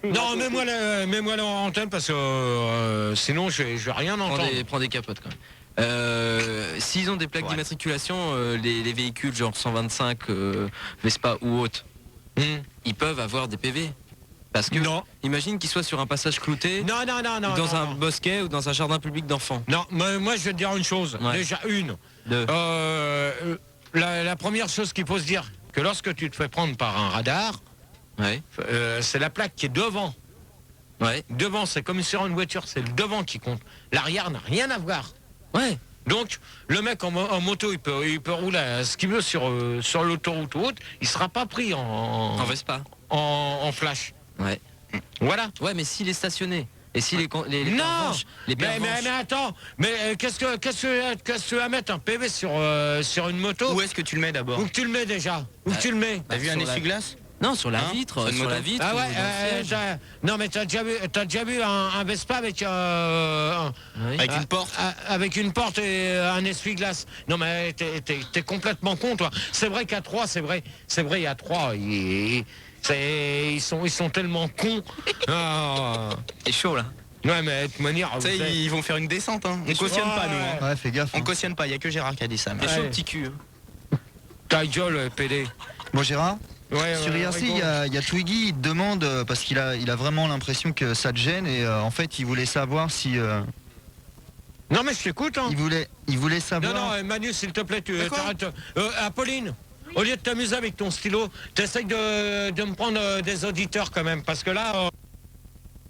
S10: non, mets-moi là en antenne parce que sinon je vais rien entendre.
S4: Prends des capotes quand même. S'ils ont des plaques d'immatriculation, les véhicules genre 125 Vespa ou hautes, ils peuvent avoir des PV. Parce que, imagine qu'ils soient sur un passage clouté,
S10: non,
S4: dans un bosquet ou dans un jardin public d'enfants.
S10: Non, moi je vais te dire une chose, déjà une. La première chose qu'il faut se dire, que lorsque tu te fais prendre par un radar, c'est la plaque qui est devant. Devant, c'est comme sur une voiture, c'est le devant qui compte. L'arrière n'a rien à voir. Donc, le mec en moto, il peut rouler ce qu'il veut sur l'autoroute ou autre, il sera pas pris en
S4: Vespa.
S10: En flash. Voilà.
S4: Ouais, mais s'il est stationné. Et si les
S10: non,
S4: les
S10: mais attends, mais qu'est-ce que tu vas mettre un PV sur une moto?
S7: Où est-ce que tu le mets d'abord?
S10: Où tu le mets déjà? Où tu le mets?
S7: T'as vu un essuie-glace?
S4: Non, sur la vitre, sur la vitre.
S10: Ah ouais, non mais t'as déjà vu un Vespa avec
S7: avec une porte,
S10: avec une porte et un essuie-glace. Non mais t'es complètement con toi. C'est vrai qu'à 3, c'est vrai, il y a 3. Ils sont tellement cons.
S4: C'est chaud là.
S10: Ouais, mais de toute manière,
S7: ils vont faire une descente. Hein. On cautionne pas, nous. Hein.
S12: Ouais, fais gaffe.
S7: On cautionne pas. Il y a que Gérard qui a dit ça.
S4: C'est chaud, petit cul.
S10: Ta gueule, PD.
S12: Bon, Gérard. Sur IRC,
S10: bon.
S12: il y a Twiggy, il te demande, parce qu'il a vraiment l'impression que ça te gêne, et en fait, il voulait savoir si...
S10: Non, mais je t'écoute. Hein.
S12: Il voulait savoir...
S10: Non, Manu, s'il te plaît, tu t'arrêtes. Apolline, au lieu de t'amuser avec ton stylo, t'essayes de me prendre des auditeurs quand même, parce que là...